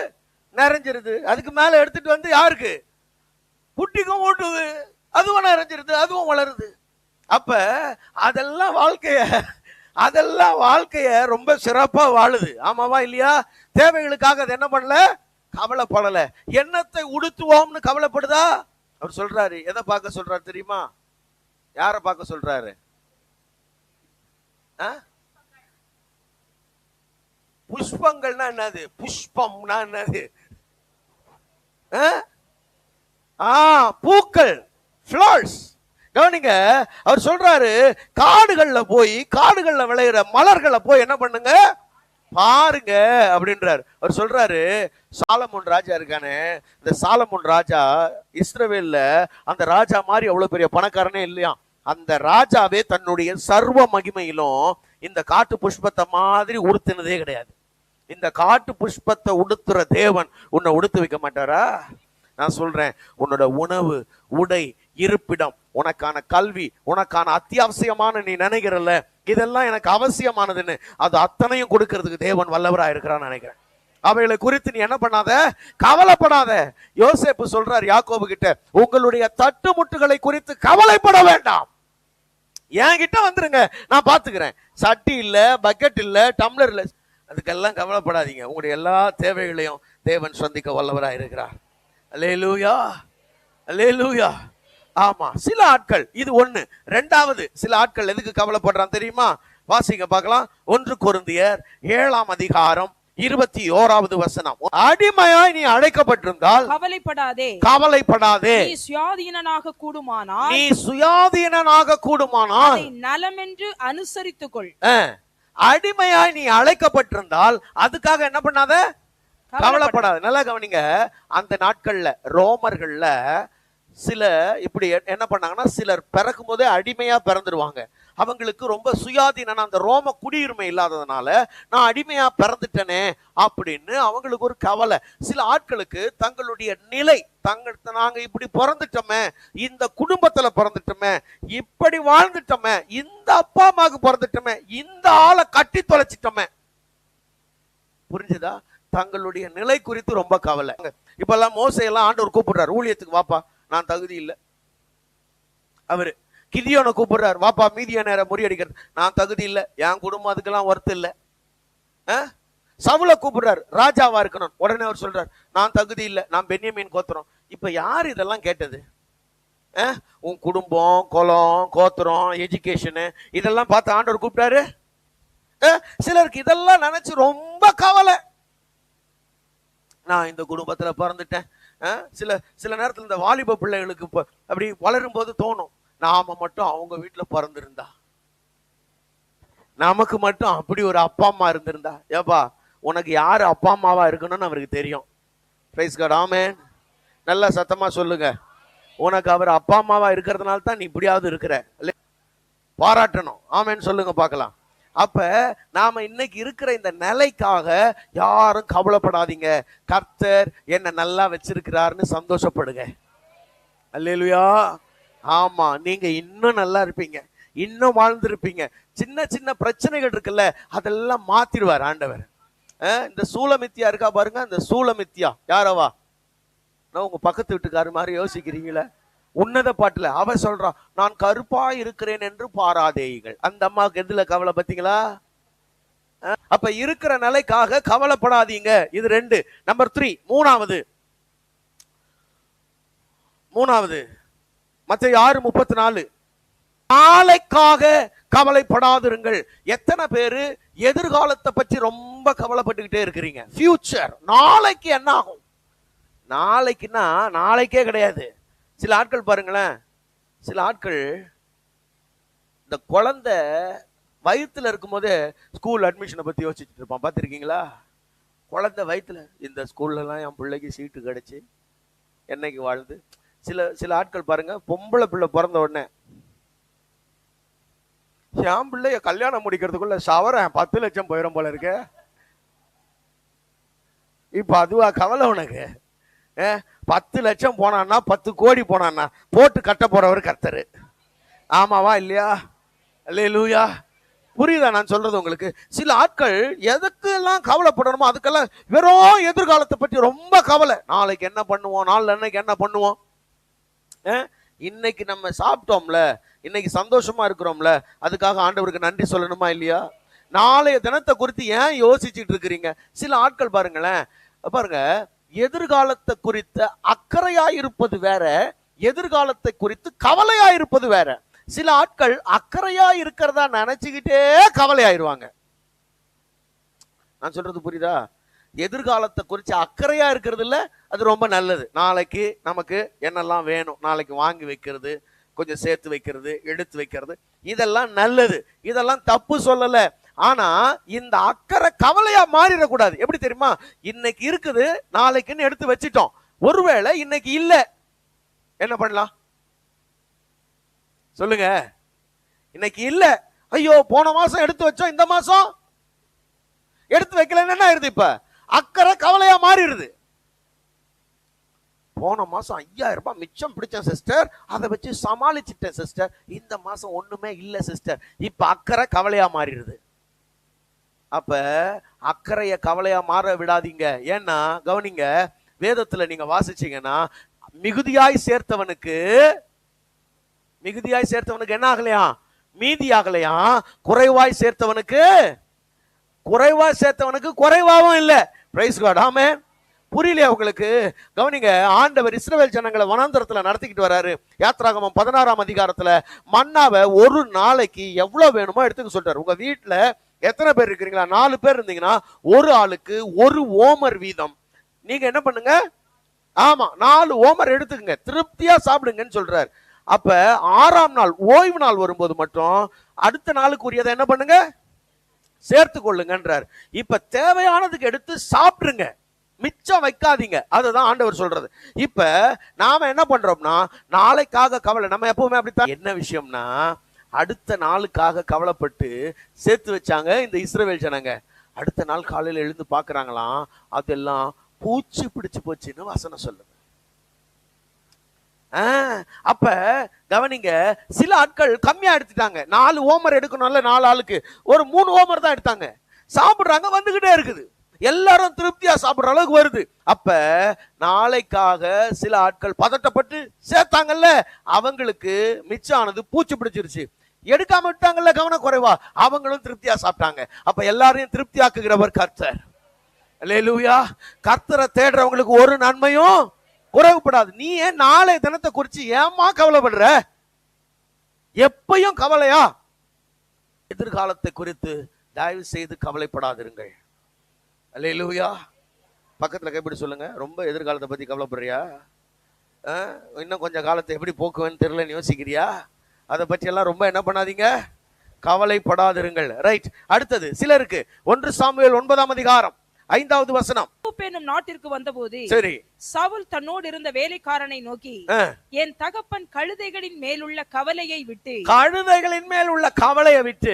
நிறைஞ்சிருது. அதுக்கு மேல எடுத்துட்டு வந்து யாருக்கு? குட்டிக்கும் ஊட்டுது, அதுவும் நிறைஞ்சிருது, அதுவும் வளருது. அப்ப அதெல்லாம் வாழ்க்கைய ரொம்ப சிறப்பா வாழுது. ஆமாவா இல்லையா? தேவைகளுக்காக அது என்ன பண்ணல? கவலைப்படல. எண்ணத்தை உடுத்துவோம்னு கவலைப்படுதா? அவர் சொல்றாரு. எதை பார்க்க சொல்றாரு தெரியுமா? யார பார்க்க சொல்றாரு? புஷ்பங்கள்னா என்னது? புஷ்பம்னா என்னது? பூக்கள், ஃப்ளவர்ஸ். கவனிங்க, அவர் சொல்றாரு, காடுகள்ல விளையிற மலர்களை போய் என்ன பண்ணுங்க, பாருங்க அப்படின்றாரு. அவர் சொல்றாரு, சாலமோன் ராஜா இருக்கானே, இந்த சாலமோன் ராஜா இஸ்ரவேல்ல அந்த ராஜா மாதிரி அவ்வளவு பெரிய பணக்காரனே இல்லையா. அந்த ராஜாவே தன்னுடைய சர்வ மகிமையிலும் இந்த காட்டு புஷ்பத்தை மாதிரி உடுத்தினதே கிடையாது. இந்த காட்டு புஷ்பத்தை உடுத்துற தேவன் உன்னை உடுத்து வைக்க மாட்டாரா? நான் சொல்றேன், உன்னோட உணவு, உடை, இருப்பிடம், உனக்கான கல்வி, உனக்கான அத்தியாவசியமான நீ நினைக்கிறல்ல, இதெல்லாம் எனக்கு அவசியமானதுன்னு, அது அத்தனையும் கொடுக்கிறதுக்கு தேவன் வல்லவரா இருக்கிறான்னு நினைக்கிறேன். அவைகளை குறித்து நீ என்ன பண்ணாத, கவலைப்படாத. யோசேப்பு சொல்றார் யாக்கோபு கிட்ட, உங்களுடைய தட்டுமுட்டுகளை குறித்து கவலைப்பட வேண்டாம், என்கிட்ட வந்துருங்க, நான் பாத்துக்கிறேன். சட்டி இல்ல, பக்கெட் இல்ல, டம்ளர் இல்ல, அதுக்கெல்லாம் கவலைப்படாதீங்க. உங்களுடைய எல்லா தேவைகளையும் தேவன் சந்திக்க வல்லவரா இருக்கிறார். அல்லேலூயா, அல்லேலூயா. ஆமா, சில ஆட்கள், இது ஒண்ணு. ரெண்டாவது, சில ஆட்கள் எதுக்கு கவலைப்படுறான் தெரியுமா? வாசிங்க பார்க்கலாம். 1 கொரிந்தியர் 7ஆம் அதிகாரம் 21வது வசனம். அடிமையாய் நீ அழைக்கப்பட்டிருந்தால் கவலைப்படாதே. நீ சுயாதீனனாக கூடுமானால் நலமென்று அனுசரித்துக் கொள். அடிமையாய் நீ அழைக்கப்பட்டிருந்தால் அதுக்காக என்ன பண்ணாத, கவலைப்படாத. நல்லா கவனிங்க, அந்த நாட்கள்ல ரோமர்கள்ல சில இப்படி என்ன பண்ணாங்கன்னா, சிலர் பிறக்கும் போதே அடிமையா பிறந்துருவாங்க. அவங்களுக்கு ரொம்ப சுயாதீன, அந்த ரோம குடியுரிமை இல்லாததுனால நான் அடிமையா பிறந்துட்டேனே அப்படின்னு அவங்களுக்கு ஒரு கவலை. சில ஆட்களுக்கு தங்களுடைய நிலை, நாங்க இப்படி பிறந்துட்டோமே, இந்த குடும்பத்துல பிறந்துட்டோமே, இப்படி வாழ்ந்துட்டோமே, இந்த அப்பா அம்மாவுக்கு பிறந்துட்டோமே, இந்த ஆளை கட்டி தொலைச்சிட்டோமே, புரிஞ்சுதா? தங்களுடைய நிலை குறித்து ரொம்ப கவலை. இப்பெல்லாம் மோசையெல்லாம் ஆண்டவர் கூப்பிடுறாரு, ஊழியத்துக்கு வாப்பா, நான் தகுதி இல்லை. அவரு கிதியோனை கூப்பிடுறாரு, வாப்பா மீதியானரை முறியடிக்கிறது, நான் தகுதி இல்லை, என் குடும்பம் அதுக்கெல்லாம் ஒர்த்து இல்லை. சவுலை கூப்பிடுறாரு, ராஜாவா இருக்கணும், உடனே அவர் சொல்றாரு, நான் தகுதி இல்லை, நான் பென்யமீன் கோத்திரம். இப்ப யார் இதெல்லாம் கேட்டது? உன் குடும்பம், குலம், கோத்திரம், எஜுகேஷனு, இதெல்லாம் பார்த்து ஆண்டவர் கூப்பிட்டாரு. சிலருக்கு இதெல்லாம் நினைச்சு ரொம்ப கவலை. நான் இந்த குடும்பத்துல பிறந்துட்டேன். சில நேரத்தில் இந்த வாலிப பிள்ளைகளுக்கு அப்படி வளரும் போது தோணும், நாம மட்டும் அவங்க வீட்டுல பிறந்திருந்தா, நமக்கு மட்டும் அப்படி ஒரு அப்பா அம்மா இருந்திருந்தா. ஏப்பா, உனக்கு யாரு அப்பா அம்மாவா இருக்கணும்னு அவருக்கு தெரியும். பிரைஸ் காட், ஆமென். நல்லா சத்தமா சொல்லுங்க. உனக்கு அவர் அப்பா அம்மாவா இருக்கிறதுனால தான் நீ இப்படியாவது இருக்கிற, பாராட்டணும். ஆமென் சொல்லுங்க பார்க்கலாம். அப்ப நாம இன்னைக்கு இருக்கிற இந்த நிலைக்காக யாரும் கவலைப்படாதீங்க. கர்த்தர் என்ன நல்லா வச்சிருக்கிறாருன்னு சந்தோஷப்படுங்க. அல்லேலூயா. ஆமா, நீங்க இன்னும் நல்லா இருப்பீங்க, இன்னும் வாழ்ந்திருப்பீங்க. சின்ன சின்ன பிரச்சனைகள் இருக்குல்ல, அதெல்லாம் மாத்திடுவார் ஆண்டவர். இந்த சூலமித்தியா இருக்கா பாருங்க, இந்த சூலமித்தியா யாரவா? நான் உங்க பக்கத்து வீட்டுக்காரு மாதிரி யோசிக்கிறீங்களே. உன்னத பாட்டுல அவ சொல்றான், நான் கருப்பா இருக்கிறேன் என்று பாராதேயுங்கள். அந்த அம்மாவுக்கு எதுல கவலை பார்த்தீங்களா? அப்ப இருக்கிற நிலைக்காக கவலைப்படாதீங்க. இது 2. நம்பர் 3, மூணாவது மத்தேயு 6:34, நாளைக்காக கவலைப்படாதிருங்கள். எத்தனை பேரு எதிர்காலத்தை பற்றி ரொம்ப கவலைப்பட்டுக்கிட்டே இருக்கிறீங்க? ஃபியூச்சர், நாளைக்கு என்ன ஆகும்? நாளைக்குன்னா நாளைக்கே கிடையாது. சில ஆட்கள் பாருங்களேன், சில ஆட்கள் இந்த குழந்தை வயிற்றுல இருக்கும் போதே ஸ்கூல் அட்மிஷனை பத்தி யோசிச்சுட்டு இருப்பான். பார்த்துருக்கீங்களா? குழந்தை வயிற்றுல, இந்த ஸ்கூல்ல எல்லாம் என் பிள்ளைக்கு சீட்டு கிடைச்சு என்னைக்கு வாழ்ந்து. சில ஆட்கள் பாருங்க, பொம்பளை பிள்ளை பிறந்த உடனே என் பிள்ளைய கல்யாணம் முடிக்கிறதுக்குள்ள சவரன் 10 லட்சம் போயிடும் போல இருக்கு. இப்ப அதுவா கவலை உனக்கு? 10 லட்சம் போனான்னா 10 கோடி போனான்னா போட்டு கட்ட போறவர் கர்த்தரு. ஆமாவா இல்லையா? அல்லேலூயா. புரியுதா நான் சொல்றது உங்களுக்கு? சில ஆட்கள் எதுக்கெல்லாம் கவலைப்படணுமோ அதுக்கெல்லாம் வெறும் எதிர்காலத்தை பற்றி ரொம்ப கவலை. நாளைக்கு என்ன பண்ணுவோம், நாளைக்கு என்ன பண்ணுவோம். இன்னைக்கு நம்ம சாப்பிட்டோம்ல, இன்னைக்கு சந்தோஷமா இருக்கிறோம்ல, அதுக்காக ஆண்டவருக்கு நன்றி சொல்லணுமா இல்லையா? நாளைய தினத்தை குறித்து ஏன் யோசிச்சுட்டு இருக்கிறீங்க? சில ஆட்கள் பாருங்களேன், பாருங்க, எதிர்காலத்தை குறித்த அக்கறையா இருப்பது வேற, எதிர்காலத்தை குறித்து கவலையா இருப்பது வேற. சில ஆட்கள் அக்கறையா இருக்கிறதா நினைச்சுக்கிட்டே கவலையாயிருவாங்க. நான் சொல்றது புரியுதா? எதிர்காலத்தை குறித்து அக்கறையா இருக்கிறது இல்ல, அது ரொம்ப நல்லது. நாளைக்கு நமக்கு என்னெல்லாம் வேணும், நாளைக்கு வாங்கி வைக்கிறது, கொஞ்சம் சேர்த்து வைக்கிறது, எடுத்து வைக்கிறது, இதெல்லாம் நல்லது, இதெல்லாம் தப்பு சொல்லல. ஆனா இந்த அக்கறை கவலையா மாறிடக்கூடாது. எப்படி தெரியுமா? இன்னைக்கு இருக்குது, நாளைக்குன்னு எடுத்து வச்சிட்டோம், ஒருவேளை இன்னைக்கு இல்ல, என்ன பண்ணலாம் சொல்லுங்க? இன்னைக்கு இல்ல, ஐயோ போன மாசம் எடுத்து வச்சோம், இந்த மாசம் எடுத்து வைக்கலன்னு என்ன ஆயிருது? இப்ப அக்கறை கவலையா மாறிடுது. போன மாசம் 5000 ரூபாய் மிச்சம் பிடிச்சேன் சிஸ்டர், அதை வச்சு சமாளிச்சுட்டேன் சிஸ்டர், இந்த மாசம் ஒண்ணுமே இல்ல சிஸ்டர், இப்ப அக்கறை கவலையா மாறிடுது. அப்ப அக்கறைய கவலையா மாற விடாதீங்க. ஏன்னா கவனிங்க, வேதத்துல நீங்க வாசிச்சீங்கன்னா, மிகுதியாய் சேர்த்தவனுக்கு என்ன ஆகலையா? மீதி ஆகலையா. குறைவாய் சேர்த்தவனுக்கு குறைவாவும் இல்ல. பிரைஸ் காட், ஆமென். புரியலையா உங்களுக்கு? கவனிங்க, ஆண்டவர் இஸ்ரவேல் ஜனங்களை வனாந்தரத்துல நடத்திக்கிட்டு வராரு. யாத்ராகமம் 16ஆம் அதிகாரத்துல மன்னாவை ஒரு நாளைக்கு எவ்வளவு வேணுமோ எடுத்துக்க சொல்றாரு. உங்க வீட்டுல எத்தனை பேர் இருக்கிறீங்களா? 4 பேர் இருந்தீங்கன்னா ஒரு ஆளுக்கு 1 ஓமர் வீதம் நீங்க என்ன பண்ணுங்க? ஆமா, 4 ஓமர் எடுத்துக்கங்க, திருப்தியா சாப்பிடுங்கன்னு சொல்றாரு. அப்ப 6ஆம் நாள் ஓய்வு நாள் வரும்போது மட்டும் அடுத்த நாளுக்கு உரியதை என்ன பண்ணுங்க? சேர்த்து கொள்ளுங்கன்றார். இப்ப தேவையானதுக்கு எடுத்து சாப்பிடுங்க, மிச்சம் வைக்காதீங்க. அதுதான் ஆண்டவர் சொல்றது. இப்ப நாம என்ன பண்றோம்னா, நாளைக்காக கவலை. நம்ம எப்பவுமே அப்படித்தான். என்ன விஷயம்னா, அடுத்த நாளுக்காக கவலைப்பட்டு சேர்த்து வச்சாங்க இந்த இஸ்ரவேல் ஜனங்க. அடுத்த நாள் காலையில எழுந்து பாக்குறாங்களாம், அதெல்லாம் பூச்சி பிடிச்சு போச்சுன்னு வசனம் சொல்லுது. அப்ப கவனிங்க, சில ஆட்கள் கம்மியா எடுத்துட்டாங்க. 4 ஓமர் எடுக்கணும்ல, 4 ஆளுக்கு ஒரு 3 ஓமர் தான் எடுத்தாங்க. சாப்பிடுறாங்க, வந்துகிட்டே இருக்குது, எல்லாரும் திருப்தியா சாப்பிடுற அளவுக்கு வருது. அப்ப நாளைக்காக சில ஆட்கள் பதட்டப்பட்டு சேர்த்தாங்கல்ல, அவங்களுக்கு மிச்சானது பூச்சி பிடிச்சிருச்சு. எடுக்காம விட்டாங்கல்ல கவனக்குறைவா, அவங்களும் திருப்தியா சாப்பிட்டாங்க. அப்ப எல்லாரையும் திருப்தி ஆக்குகிறவர் கர்த்தர். அல்லேலூயா. கர்த்தரை தேடுறவங்களுக்கு ஒரு நன்மையும் குறைவுபடாது. நீ ஏன் நாளை தினத்தை குறிச்சு ஏமா கவலைப்படுற? எப்பயும் கவலையா? எதிர்காலத்தை குறித்து தயவு செய்து கவலைப்படாதிருங்கள். அல்லேலூயா. பக்கத்துல கைப்பிடி சொல்லுங்க, ரொம்ப எதிர்காலத்தை பத்தி கவலைப்படுறியா? இன்னும் கொஞ்சம் காலத்தை எப்படி போக்குவேன்னு தெரியலன்னு யோசிக்கிறியா? அதை பற்றி எல்லாம் ரொம்ப என்ன பண்ணாதீங்க, கவலைப்படாதிருங்கள். ரைட். அடுத்தது சிலருக்கு 1 சாமுவேல் 9ஆம் அதிகாரம் 5வது வசனம். என்னும் நாட்டிற்கு வந்தபோது சரி, சவுல் தன்னோடு இருந்த வேலைக்காரனை நோக்கி, என் தகப்பன் கழுதைகளின் மேலுள்ள கவலையை விட்டு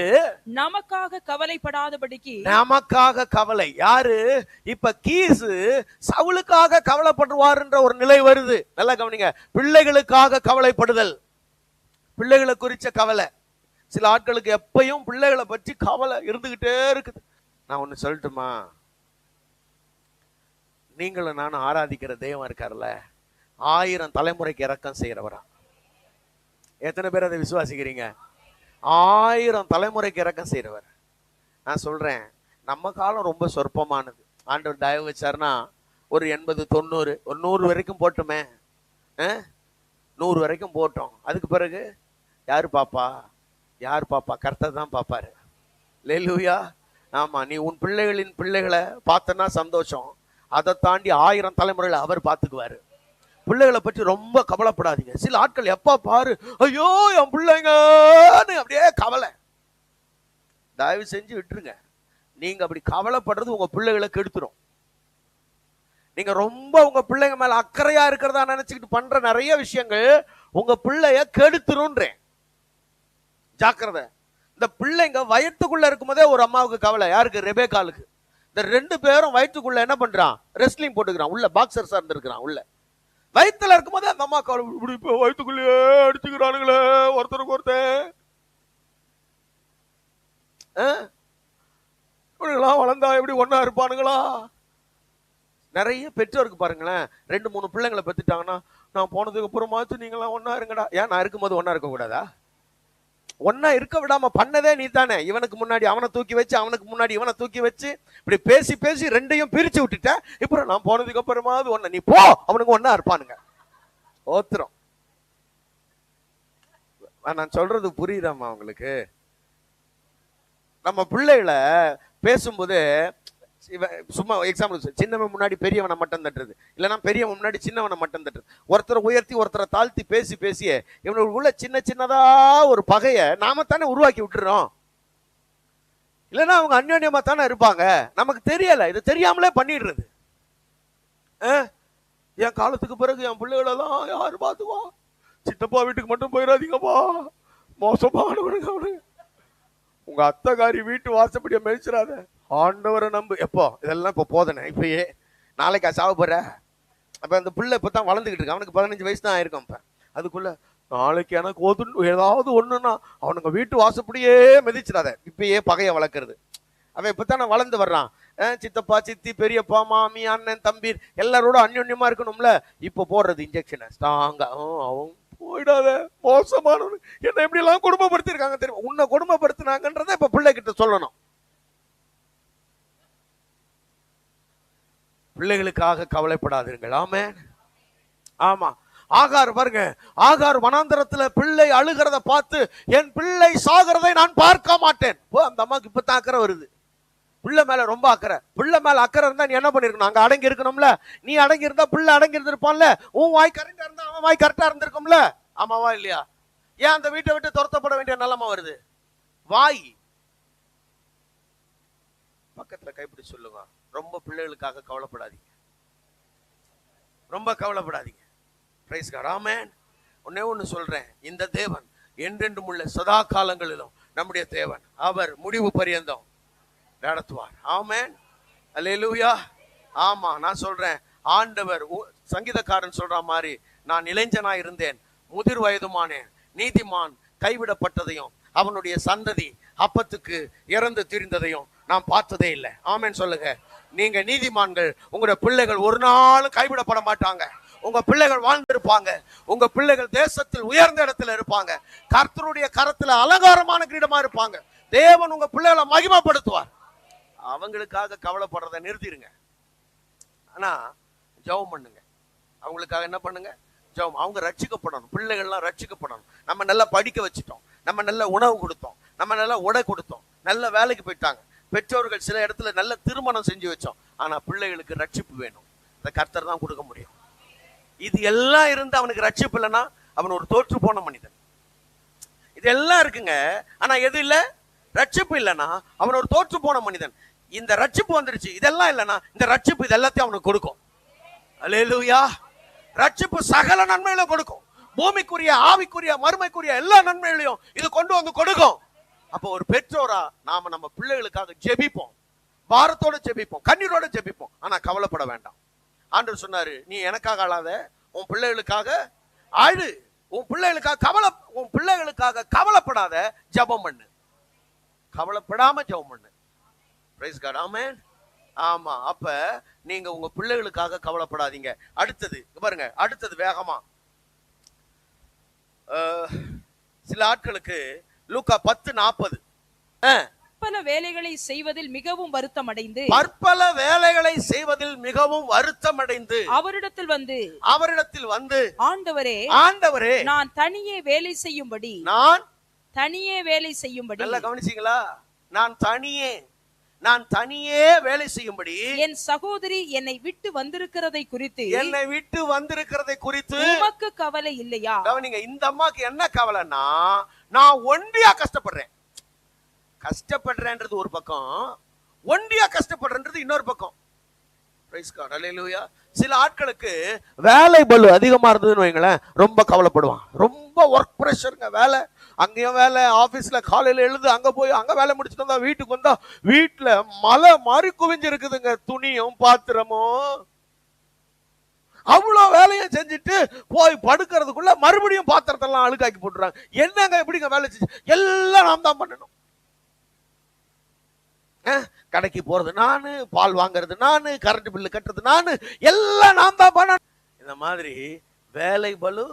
நமக்காக கவலைப்படாதபடிக்கு. நமக்காக கவலை யாரு? இப்ப கீசு சவுலுக்காக கவலைப்படுவார்ன்ற ஒரு நிலை வருது. நல்லா கவனிங்க, பிள்ளைகளுக்காக கவலைப்படுதல், பிள்ளைகளை குறிச்ச கவலை. சில ஆட்களுக்கு எப்பயும் பிள்ளைகளை பற்றி கவலை இருந்துகிட்டே இருக்குது. நான் ஒண்ணு சொல்லட்டுமா? நீங்களும் நானும் ஆராதிக்கிற தெய்வம் இருக்கார்ல, 1000 தலைமுறைக்கு இரக்கம் செய்யறவரா. எத்தனை பேர் அதை விசுவாசிக்கிறீங்க? 1000 தலைமுறைக்கு இரக்கம் செய்யறவர். நான் சொல்றேன், நம்ம காலம் ரொம்ப சொற்பமானது. ஆண்டவர் தயவு வச்சாருன்னா ஒரு 80, 90, ஒரு 100 வரைக்கும் போட்டுமே. 100 வரைக்கும் போட்டோம். அதுக்கு பிறகு யாரு பாப்பா? கர்த்தர் தான் பாப்பாரு. அல்லேலூயா. ஆமா, நீ உன் பிள்ளைகளின் பிள்ளைகளை பார்த்தனா சந்தோஷம், அதை தாண்டி 1000 தலைமுறைகளை அவர் பார்த்துக்குவாரு. பிள்ளைகளை பற்றி ரொம்ப கவலைப்படாதீங்க. சில ஆட்கள் எப்ப பாரு, ஐயோ என் பிள்ளைங்க அப்படியே கவலை. தயவு செஞ்சு விட்டுருங்க. நீங்க அப்படி கவலைப்படுறது உங்க பிள்ளைகளை கெடுத்துரும். நீங்க ரொம்ப உங்க பிள்ளைங்க மேல அக்கறையா இருக்கிறதா நினைச்சுக்கிட்டு பண்ற நிறைய விஷயங்கள் உங்க பிள்ளைய கெடுத்துருன்றேன். ஜாக்கிரதை. இந்த பிள்ளைங்க வயிற்றுக்குள்ள இருக்கும் போதே ஒரு அம்மாவுக்கு கவலை. யாருக்கு? ரெபேக்காலுக்கு. இந்த 2 பேரும் வயிற்றுக்குள்ள என்ன பண்றான்? ரெஸ்லிங் போட்டுக்கிறான், உள்ள பாக்ஸர்ஸா இருந்திருக்கிறான். உள்ள வயிற்றுல இருக்கும் போதே அந்த அம்மா கவலை, இப்படி வயிற்றுக்குள்ளேயே அடிச்சுக்கிறானுங்களே ஒருத்தருக்கு ஒருத்தர். இவனுங்களா வளர்ந்தா எப்படி ஒன்னா இருப்பானுங்களா? நிறைய பெற்றோருக்கு பாருங்களேன், 2-3 பிள்ளைங்களை பெத்துட்டாங்கன்னா, நான் போனதுக்கு அப்புறமாச்சும் நீங்களாம் ஒன்னா இருங்கடா. ஏன் நான் இருக்கும்போது ஒன்னா இருக்க கூடாதா? ஒன்னா இருக்க விடாம பண்ணதே நீ தானே. இவனுக்கு முன்னாடி அவனை தூக்கி வச்சு, அவனுக்கு முன்னாடி இவனை தூக்கி வச்சு, இப்படி பேசி பேசி ரெண்டையும் பிரிச்சு விட்டுட்ட. இப்போ நான் போனதுக்கு அப்புறமாவது ஒன்னா நீ போ, அவனுக்கு ஒன்னா இருப்பானுங்க. ஓத்திரம். நான் சொல்றது புரியுதாம்மா உங்களுக்கு? நம்ம பிள்ளைகளை பேசும்போது சும்மா எக்ஸாம்பிள், சின்னவன் முன்னாடி பெரியவனை மட்டம் தட்டுறது, இல்லைன்னா பெரியவன் முன்னாடி சின்னவனை மட்டம் தட்டுறது, ஒருத்தரை உயர்த்தி ஒருத்தரை தாழ்த்தி பேசி பேசியே இவனுக்குள்ள சின்ன சின்னதா ஒரு பகையை நாம தானே உருவாக்கி விட்டுறோம். இல்லைன்னா அவங்க அந்யோன்யமா தானே இருப்பாங்க. நமக்கு தெரியல, இது தெரியாமலே பண்ணிடுறது. என் காலத்துக்கு பிறகு என் பிள்ளைகளெல்லாம் யாரு பார்த்துவா? சித்தப்பா வீட்டுக்கு மட்டும் போயிடாதீங்கப்பா, மோசமானவனுங்க அவனுங்க. உங்க அத்தைக்காரி வீட்டு வாசப்படியை மெதிச்சிடாத, ஆண்டவரை நம்பு. எப்போ இதெல்லாம் இப்போ போதனை, இப்பயே நாளைக்கா சாவ போற. அப்ப அந்த பிள்ளை இப்பதான் வளர்ந்துகிட்டு இருக்கு, அவனுக்கு 15 வயசு தான் ஆயிருக்கும். இப்ப அதுக்குள்ள நாளைக்கு எனக்கு ஏதாவது ஒண்ணுன்னா அவனுங்க வீட்டு வாசப்படியே மிதிச்சிடாத, இப்பயே பகைய வளர்க்கறது. அவன் இப்பதான் வளர்ந்து வர்றான். சித்தப்பா சித்தி பெரியப்பா மாமி அண்ணன் தம்பி எல்லாரோட அந்யோன்யமா இருக்கணும்ல. இப்ப போடுறது இன்ஜெக்ஷனை ஸ்ட்ராங்கா. அவன் போயிடாத, மோசமானவனு என்ன எப்படி எல்லாம் கொடுமைப்படுத்திருக்காங்க தெரியுமா? உன்னை கொடுமைப்படுத்தினாங்கன்றத இப்ப பிள்ளை கிட்ட சொல்லணும். பிள்ளைகளுக்காக கவலைப்படாதீர்கள். ஆமென். ஆமா, ஆகார் பாருங்க, ஆகார் வனாந்தரத்துல பிள்ளை அழுகிறத பார்த்து என் பிள்ளை சாகிறதை நான் பார்க்க மாட்டேன். அந்த அம்மாக்கு இப்பதான் அக்கறை வருது, பிள்ளை மேல ரொம்ப அக்கறை. பிள்ளை மேல அக்கறை இருந்தா நீ என்ன பண்ணிருக்கணும்? அங்க அடங்கி இருக்கணும்ல. நீ அடங்கி இருந்தா பிள்ளை அடங்கி இருந்திருப்பான்ல. உன் வாய் கரெக்டா இருந்தா அவன் வாய் கரெக்டா இருந்திருக்கும்ல. ஆமாவா இல்லையா? ஏன் அந்த வீட்டை விட்டு துரத்தப்பட வேண்டிய நிலைமை வருது? வாய். பக்கத்துல கைப்பிடி சொல்லுங்க, ரொம்ப பிள்ளைகளுக்காக கவலைப்படாதீங்க, ரொம்ப கவலைப்படாதீங்க. Praise God. ஆமென். ஒன்னே ஒன்னு சொல்றேன், இந்த தேவன் என்றென்றும் உள்ள சதா காலங்களிலும் நம்முடைய தேவன். அவர் முடிவு பரியந்தம் நடத்துவார். ஆமென். அல்லேலூயா. ஆமா, நான் சொல்றேன், ஆண்டவர் சங்கீதக்காரன் சொல்ற மாதிரி, நான் இளைஞனா இருந்தேன், முதிர் வயதுமானேன், நீதிமான் கைவிடப்பட்டதையும் அவனுடைய சந்ததி அப்பத்துக்கு இறந்து திரிந்ததையும் நான் பார்த்ததே இல்லை. ஆமென் சொல்லுங்க. நீங்க நீதிமான்கள், உங்களுடைய பிள்ளைகள் ஒரு நாளும் கைவிடப்பட மாட்டாங்க. உங்க பிள்ளைகள் வாழ்ந்திருப்பாங்க. உங்க பிள்ளைகள் தேசத்தில் உயர்ந்த இடத்துல இருப்பாங்க. கர்த்தருடைய கரத்துல அலங்காரமான கிரீடமா இருப்பாங்க. தேவன் உங்க பிள்ளைகளை மகிமைப்படுத்துவார். அவங்களுக்காக கவலைப்படுறதை நிறுத்திடுங்க. ஆனா ஜெபம் பண்ணுங்க, அவங்களுக்காக என்ன பண்ணுங்க? ஜெபம். அவங்க ரட்சிக்கப்படணும், பிள்ளைகள்லாம் ரட்சிக்கப்படணும். நம்ம நல்லா படிக்க வச்சுட்டோம், நம்ம நல்ல உணவு கொடுத்தோம், நம்ம நல்லா உடை கொடுத்தோம், நல்ல வேலைக்கு போயிட்டாங்க. பெற்றோர்கள் சில இடத்துல நல்ல திருமணம் செஞ்சு வச்சோம். ஆனா பிள்ளைகளுக்கு ரட்சிப்பு வேணும், இந்த கர்த்தர் தான் கொடுக்க முடியும். இது எல்லாம் இருந்து அவனுக்கு ரட்சிப்பு இல்லைன்னா அவன் ஒரு தோற்று போன மனிதன். இதெல்லாம் இருக்குங்க, ஆனா எது இல்ல? ரட்சிப்பு இல்லைன்னா அவன் ஒரு தோற்று போன மனிதன். இந்த ரட்சிப்பு வந்துருச்சு, இதெல்லாம் இல்லைன்னா இந்த ரட்சிப்பு இது எல்லாத்தையும் அவனுக்கு கொடுக்கும். அல்லேலூயா. ரட்சிப்பு சகல நன்மைகளை கொடுக்கும். பூமிக்குரிய, ஆவிக்குரிய, மறுமைக்குரிய எல்லா நன்மைகளையும் இது கொண்டு வந்து கொடுக்கும். அப்போ ஒரு பெற்றோரா நாம நம்ம பிள்ளைகளுக்காக ஜெபிப்போம், பாரத்தோட ஜெபிப்போம், கண்ணீரோட ஜெபிப்போம். ஆனா கவலைப்பட வேண்டாம். ஆண்டவர் சொன்னாரு, நீ எனக்காக அழாத, உன் பிள்ளைகளுக்காக அழு. உன் பிள்ளைகளுக்காக கவலைப்படாத, ஜெபம் பண்ணு. கவலைப்படாம ஜெபம் பண்ணு. Praise God. ஆமென். ஆமா, அப்ப நீங்க உங்க பிள்ளைகளுக்காக கவலைப்படாதீங்க. அடுத்தது பாருங்க, அடுத்தது வேகமா. சில ஆட்களுக்கு லூக்கா 10:40 பற்பல வேலைகளை செய்வதில் மிகவும் வருத்தமடைந்து, பற்பல வேலைகளை செய்வதில் மிகவும் வருத்தமடைந்து அவரிடத்தில் வந்து ஆண்டவரே நான் தனியே வேலை செய்யும்படி நல்லா கவனிச்சீங்களா? நான் தனியே வேலை செய்யும்படி என் சகோதரி என்னை விட்டு வந்திருக்கிறதை குறித்து உமக்கு கவலை இல்லையா? கவனிங்க, இந்த அம்மாக்கு என்ன கவலைன்னா, நான் ஒண்டியா கஷ்டப்படுறேன்றது ஒரு பக்கம், ஒண்டியா கஷ்டப்படுறேன்றது இன்னொரு பக்கம். Praise God. அல்லேலூயா. சில ஆட்களுக்கு வேலை பளு அதிகமா இருந்ததுன்னு வைங்களேன், ரொம்ப கவலைப்படுவான். ரொம்ப ஒர்க் பிரஷருங்க, வேலை அங்கேயும் வேலை, ஆபீஸ்ல காலையில எழுது அங்க போய் அங்க வேலை முடிச்சுட்டு வந்தா வீட்டுக்கு வந்தா வீட்டுல மலை மாதிரி குவிஞ்சிருக்குதுங்க, துணியும் பாத்திரமும். அவ்வளவு வேலையும் செஞ்சுட்டு போய் படுக்கிறதுக்குள்ள மறுபடியும் பாத்திரத்தெல்லாம் அழுக்காக்கி போட்டுறாங்க. என்னங்க எப்படிங்க வேலை செஞ்சு? எல்லாம் நாம் தான் பண்ணணும். கடைக்கு போறது நானு, பால் வாங்குறது நானு, கரண்ட் பில்லு கட்டுறது நானு, எல்லாம் நான் தான் பண்ணணும். இந்த மாதிரி வேலை பளு,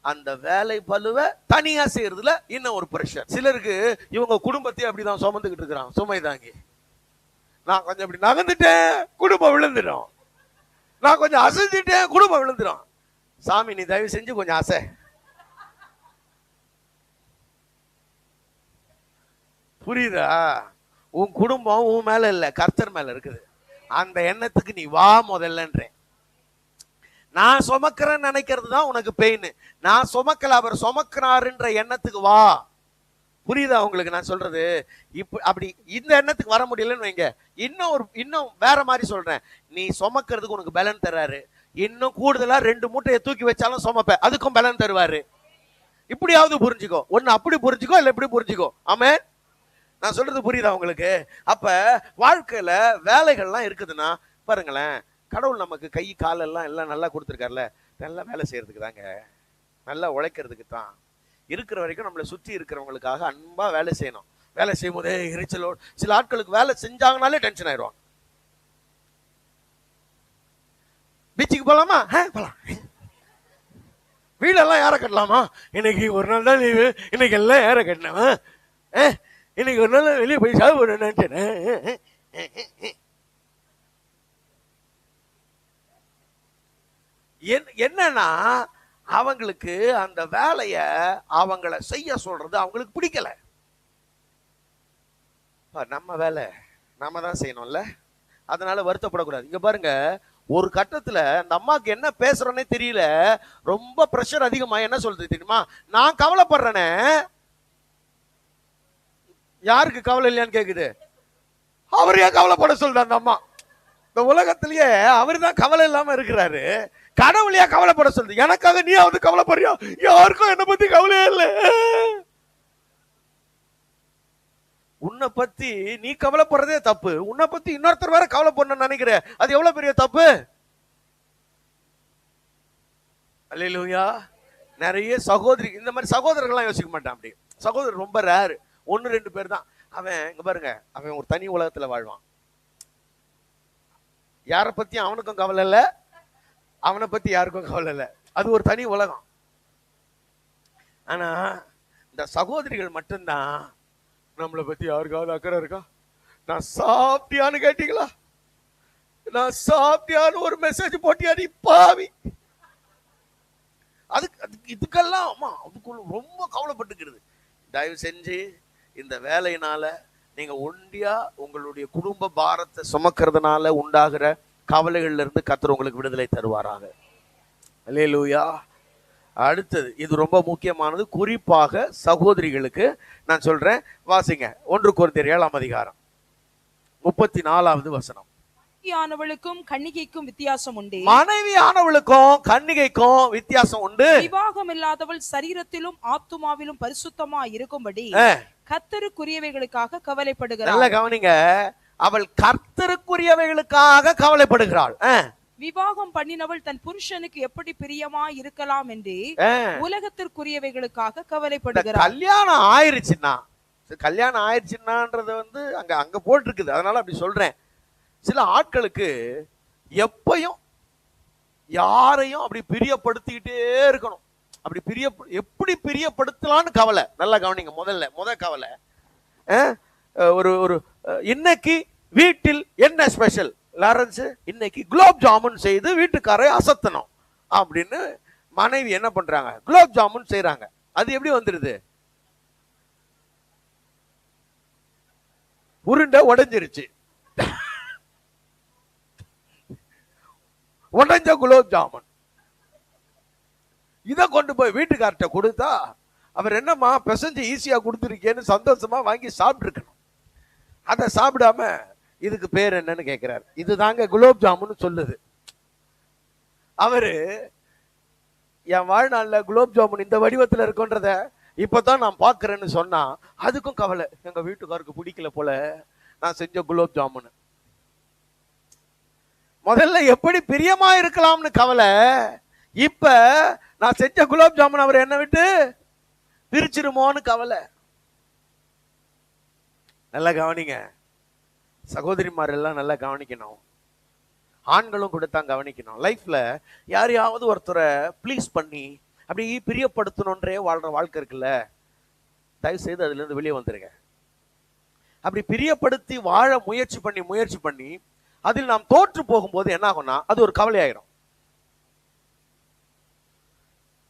அந்த வேலை பளுவை தனியா செய்யறதுல இன்னும் ஒரு பிரஷர். சிலருக்கு இவங்க குடும்பத்தையே அப்படிதான் சுமந்துக்கிட்டு இருக்கிறான், சுமை தாங்கி. நான் கொஞ்சம் இப்படி நகர்ந்துட்டேன், குடும்பம் விழுந்துடும். நான் கொஞ்சம் அசைஞ்சிட்டேன், குடும்பம் விழுந்துடும். சாமி நீ தயவு செஞ்சு கொஞ்சம் அசை. புரியுதா? உன் குடும்பம் உன் மேல இல்ல, கர்த்தர் மேல இருக்குது. அந்த எண்ணத்துக்கு நீ வா முதல்லன்றேன். நான் சுமக்கிறேன்னு நினைக்கிறது தான் உனக்கு பெயின். நான் சுமக்கல, அவர் சுமக்கிறாருன்ற எண்ணத்துக்கு வா. புரியுதா உங்களுக்கு நான் சொல்றது? இப்ப அப்படி இந்த எண்ணத்துக்கு வர முடியலன்னு வைங்க, இன்னும் வேற மாதிரி சொல்றேன். நீ சுமக்கிறதுக்கு உனக்கு பலன் தர்றாரு. இன்னும் கூடுதலா 2 மூட்டையை தூக்கி வச்சாலும் சுமப்ப, அதுக்கும் பலன் தருவாரு. இப்படியாவது புரிஞ்சுக்கோ. ஒன்னு அப்படி புரிஞ்சுக்கோ, இல்ல இப்படி புரிஞ்சுக்கோ. ஆமென். நான் சொல்றது புரியுதா உங்களுக்கு? அப்ப வாழ்க்கையில வேலைகள்லாம் இருக்குதுன்னா பாருங்களேன், கடவுள் நமக்கு கை காலெல்லாம் எல்லாம் நல்லா கொடுத்துருக்காருல்ல, நல்லா வேலை செய்யறதுக்கு தாங்க, நல்லா உழைக்கிறதுக்கு தான். இருக்கிற வரைக்கும் நம்மளை சுற்றி இருக்கிறவங்களுக்காக அன்பா வேலை செய்யணும். வேலை செய்யும் போதே எரிச்சலோடு, சில ஆட்களுக்கு வேலை செஞ்சாங்கனாலே டென்ஷன் ஆயிடுவாங்க. பீச்சுக்கு போலாமா? போலாம். வீடெல்லாம் யாரை கட்டலாமா? இன்னைக்கு ஒரு நாள் தான் லீவு, இன்னைக்கு எல்லாம் யாரை கட்டினவா? இன்னைக்கு ஒரு நாள் வெளியே போய் சாப்பிடணும். என்னன்னா அவங்களுக்கு அந்த வேலைய அவங்கள செய்ய சொல்றது அவங்களுக்கு பிடிக்கல. நம்ம வேலை நாம தான் செய்யணும்ல, அதனால வருத்தப்படக்கூடாது. இங்க பாருங்க, ஒரு கட்டத்துல அந்த அம்மாக்கு என்ன பேசுறோன்னே தெரியல, ரொம்ப பிரஷர் அதிகமா. என்ன சொல்றது தெரியுமா? நான் கவலைப்படுறேனே, யாருக்கு கவலை இல்லையான்னு கேக்குது. அவர் ஏன் கவலைப்பட சொல்ற? அந்த அம்மா இந்த உலகத்திலேயே அவரு தான் கவலை இல்லாம இருக்கிறாரு. கடவுளையா கவலைப்பட சொல்றது? எனக்காக நீ வந்து கவலைப்படுறியா? யாருக்கும் என்ன பத்தி கவலையே இல்லை. உன்னை பத்தி நீ கவலைப்படுறதே தப்பு. உன்னை பத்தி இன்னொருத்தர் வேற கவலைப்படணும்னு நினைக்கிற, அது எவ்வளவு பெரிய தப்பு. அல்லேலூயா. நிறைய சகோதரி இந்த மாதிரி சகோதரர்கள்லாம் யோசிக்க மாட்டான். அப்படி சகோதரர் ரொம்ப ரேர், 1-2 பேர் தான். அவன் இங்க பாருங்க, அவன் ஒரு தனி உலகத்துல வாழ்வான். யாரை பத்தி அவனுக்கும் கவலை இல்ல, அவனை பத்தி யாருக்கும் கவலை இல்ல. அது ஒரு தனி உலகம். ஆனா இந்த சகோதரிகள் மட்டும்தான், நம்மளை பத்தி யாருக்காவது அக்கறை இருக்கா? நான் சாப்பிட்டியான்னு கேட்டீங்களா? நான் சாப்பிட்டியான்னு ஒரு மெசேஜ் போட்டியா நீ பாவி? இதுக்கெல்லாம் அம்மா அதுக்குள்ள ரொம்ப கவலைப்பட்டுக்கிறது. தயவு செஞ்சு இந்த வேலையினால நீங்க ஒண்டியா உங்களுடைய குடும்ப பாரத்தை சுமக்கிறதுனால உண்டாகிற கவலைகள்ல இருந்து கர்த்தர் உங்களுக்கு விடுதலை தருவாராக. அல்லேலூயா. அடுத்தது, இது ரொம்ப முக்கியமானது, குறிப்பாக சகோதரிகளுக்கு நான் சொல்றேன். வாசிங்க 1 கொரிந்தியர் 7ஆம் அதிகாரம் 34வது வசனம். மனைவியானவளுக்கும் கன்னிகைக்கும் வித்தியாசம் உண்டு. மனைவியானவளுக்கும் கன்னிகைக்கும் வித்தியாசம் உண்டு. விவாகம் இல்லாதவள் சரீரத்திலும் ஆத்துமாவிலும் பரிசுத்தமா இருக்கும்படி கர்த்தருக்குரியவைகளுக்காக கவலைப்படுகிறாள். நல்ல கவனிங்க, அவள் கர்த்தருக்குரியவைகளுக்காக கவலைப்படுகிறாள். விவாகம் பண்ணினவள் தன் புருஷனுக்கு எப்படி பிரியமா இருக்கலாம் என்று உலகத்திற்குரியவைகளுக்காக கவலைப்படுகிறாள். கல்யாணம் ஆயிடுச்சுன்னான்றது வந்து அங்க போட்டிருக்குது, அதனால அப்படி சொல்றேன். சில ஆட்களுக்கு எப்பயும் யாரையும் அப்படி பிரியப்படுத்திக்கிட்டே இருக்கணும். அப்படி எப்படி பிரியப்படுத்தலான்னு கவலை. நல்லா கவனிங்க. முத கவலை, ஒரு இன்னைக்கு வீட்டில் என்ன ஸ்பெஷல் லாரன்ஸ், இன்னைக்கு குலோப் ஜாமுன் செய்து வீட்டுக்காரை அசத்தணும் அப்படின்னு மனைவி என்ன பண்றாங்க? குலோப் ஜாமுன் செய்யறாங்க. அது எப்படி வந்துருது? உருண்டை உடைஞ்சிருச்சு. உடைஞ்ச குலோப் ஜாமுன் இதை கொண்டு போய் வீட்டுக்கார்ட்ட கொடுத்தா அவர் என்னம்மா பிசைஞ்சு ஈஸியா கொடுத்துருக்கேன்னு சந்தோஷமா வாங்கி சாப்பிட்டு இருக்கணும். அதை சாப்பிடாம இதுக்கு பேர் என்னன்னு கேட்கிறாரு. இதுதாங்க குலோப் ஜாமுன்னு சொல்லுது. அவரு என் வாழ்நாள்ல குலோப் ஜாமுன் இந்த வடிவத்துல இருக்குன்றத இப்பதான் நான் பாக்குறேன்னு சொன்னா அதுக்கும் கவலை. எங்க வீட்டுக்காருக்கு பிடிக்கல போல நான் செஞ்ச குலோப் ஜாமுன். முதல்ல எப்படி பிரியமா இருக்கலாம்னு கவலை, இப்ப நான் செஞ்ச குலோப் ஜாமுன் அவர் என்ன விட்டு பிரிச்சிருமோன்னு கவலை. நல்லா கவனிங்க. சகோதரிமார் எல்லாம் நல்லா கவனிக்கணும், ஆண்களும் கூட தான் கவனிக்கணும். லைஃப்ல யாரையாவது ஒருத்தரை ப்ளீஸ் பண்ணி அப்படி பிரியப்படுத்தணுன்றே வாழ்ற வாழ்க்கை இருக்குல்ல, தயவு செய்து அதுல இருந்து வெளியே வந்துருங்க. அப்படி பிரியப்படுத்தி வாழ முயற்சி பண்ணி அதில் நாம் தோற்று போகும்போது என்ன ஆகும்னா அது ஒரு கவலையாயிரும்.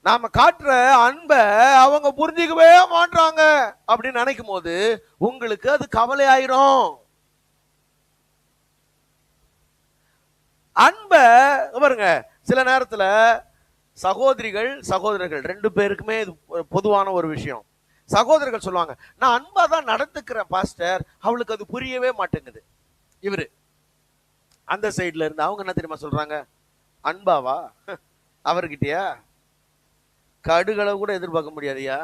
நாம காட்டுற அன்பை அவங்க புரிஞ்சுக்கவே மாட்டாங்க அப்படின்னு நினைக்கும் போது உங்களுக்கு அது கவலை ஆயிரும். அன்பை பாருங்க, சில நேரத்துல சகோதரர்கள் ரெண்டு பேருக்குமே இது பொதுவான ஒரு விஷயம். சகோதரர்கள் சொல்லுவாங்க, நான் அன்பா தான் நடந்துக்கிறேன் பாஸ்டர், அவளுக்கு அது புரியவே மாட்டேங்குது. இவரு அந்த சைட்ல இருந்து அவங்க என்ன தெரியுமா சொல்றாங்க, அன்பாவா அவர்கிட்டயா கடுகளவு கூட எதிர்பார்க்க முடியாதுயா,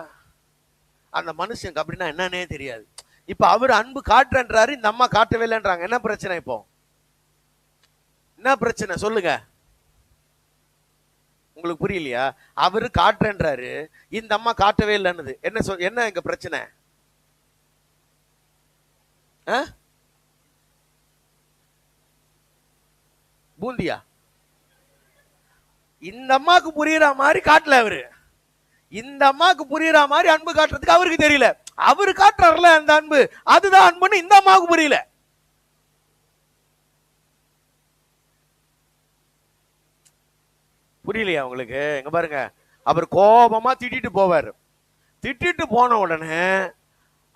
அந்த மனுஷனுக்கு அப்படின்னா என்னன்னே தெரியாது. இப்ப அவர் அன்பு காட்டுறன்றாரு, இந்த அம்மா காட்டவே இல்லைன்றாங்க. என்ன பிரச்சனை? இப்போ என்ன பிரச்சனை சொல்லுங்க, உங்களுக்கு புரியலையா? அவரு காட்டுறன்றாரு, இந்த அம்மா காட்டவே இல்லைன்னு. என்ன எங்க பிரச்சனை? பூந்தியா? இந்த அம்மாக்கு புரியுற மாதிரி காட்டல அவரு, இந்த அம்மாக்கு புரியுற மாதிரி அன்பு காட்டுறதுக்கு அவருக்கு தெரியல. அவரு காட்டுறாருல அந்த அன்பு, அதுதான் அன்புன்னு இந்த அம்மாவுக்கு புரியல. புரியலையா உங்களுக்கு? எங்க பாருங்க, அவர் கோபமா திட்டிட்டு போவார். திட்டிட்டு போன உடனே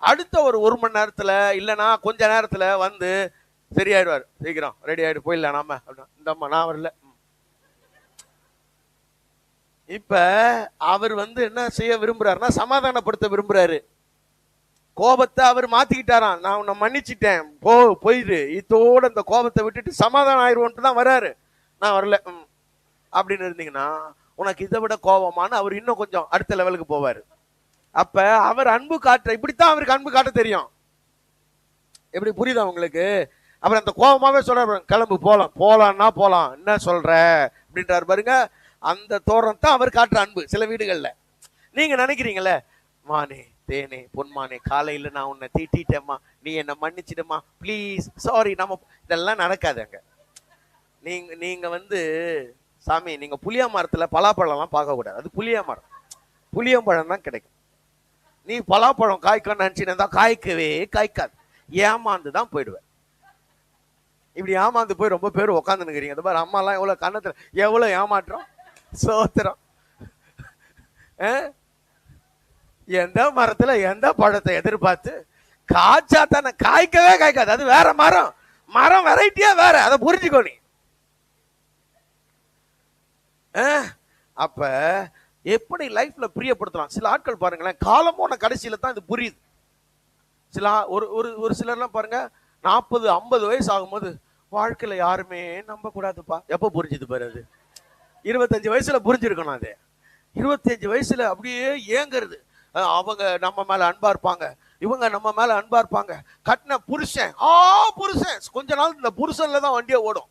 அடுத்த ஒரு மணி நேரத்துல இல்லைன்னா கொஞ்ச நேரத்துல வந்து சரியாயிடுவார். சீக்கிரம் ரெடி ஆயிடு போயிடலாம் நாம. இந்த அம்மா நான் வரல. இப்ப அவர் வந்து என்ன செய்ய விரும்புறாருன்னா சமாதானப்படுத்த விரும்புறாரு. கோபத்தை அவர் மாத்திக்கிட்டாராம். நான் உன்னை மன்னிச்சிட்டேன், போயிரு, இதோட இந்த கோபத்தை விட்டுட்டு சமாதானம் ஆயிடுவோன்ட்டு தான் வராரு. நான் வரல அப்படின்னு இருந்தீங்கன்னா உனக்கு இதை விட கோபமான அவர் இன்னும் கொஞ்சம் அடுத்த லெவலுக்கு போவாரு. அப்ப அவர் அன்பு காட்டுற, இப்படித்தான் அவருக்கு அன்பு காட்ட தெரியும். எப்படி புரியுதா உங்களுக்கு? அப்புறம் அந்த கோபமாவே சொல்ற, கிளம்பு போலாம்னா போலாம், என்ன சொல்ற அப்படின்றாரு பாருங்க. அந்த தோரணம் தான் அவர் காட்டுற அன்பு. சில வீடுகள்ல நீங்க நினைக்கிறீங்கல்ல, மானே தேனே பொன்மானே காலையில நான் உன்னை திட்டேம்மா, நீ என்ன மன்னிச்சிடுமா ப்ளீஸ், சாரி. நம்ம இதெல்லாம் நடக்காது அங்க. நீங்க வந்து சாமி, நீங்க புளிய மரத்துல பலாப்பழம்லாம் பார்க்க கூடாது, அது புளிய மரம், புளியம்பழம் தான் கிடைக்கும். நீ பலாப்பழம் காய்க்கணும்னு நினைச்சுன்னா காய்க்கவே காய்க்காது, ஏமாந்து தான் போயிடுவேன். இப்படி ஏமாந்து போய் ரொம்ப பேர் உட்காந்து நிக்கிறீங்க. அது மாதிரி அம்மா எல்லாம் எவ்வளவு கண்ணத்துல எவ்வளவு ஏமாற்றம் சோத்திரம். எந்த மரத்துல எந்த பழத்தை எதிர்பார்த்து காய்ச்சா தானே, காய்க்கவே காய்க்காது, அது வேற மரம், மரம் வெரைட்டியா வேற, அதை புரிஞ்சுக்கோ நீ. அப்ப எப்படி லைஃப்ல பிரியப்படுத்தலாம்? சில ஆட்கள் பாருங்களேன், காலமோன கடைசியில தான் இது புரியுது. சில ஒரு சிலர்லாம் பாருங்க 40-50 வயசு ஆகும்போது வாழ்க்கையில யாருமே நம்ப கூடாதுப்பா. எப்ப புரிஞ்சுது பாரு? அது 25 வயசுல புரிஞ்சிருக்கணும். அது 25 வயசுல அப்படியே ஏங்குறது. அவங்க நம்ம மேல அன்பா இருப்பாங்க, இவங்க நம்ம மேல அன்பா இருப்பாங்க. கட்டின புருஷன் புருஷன் கொஞ்ச நாள் இந்த புருஷன்ல தான் வண்டியை ஓடும்.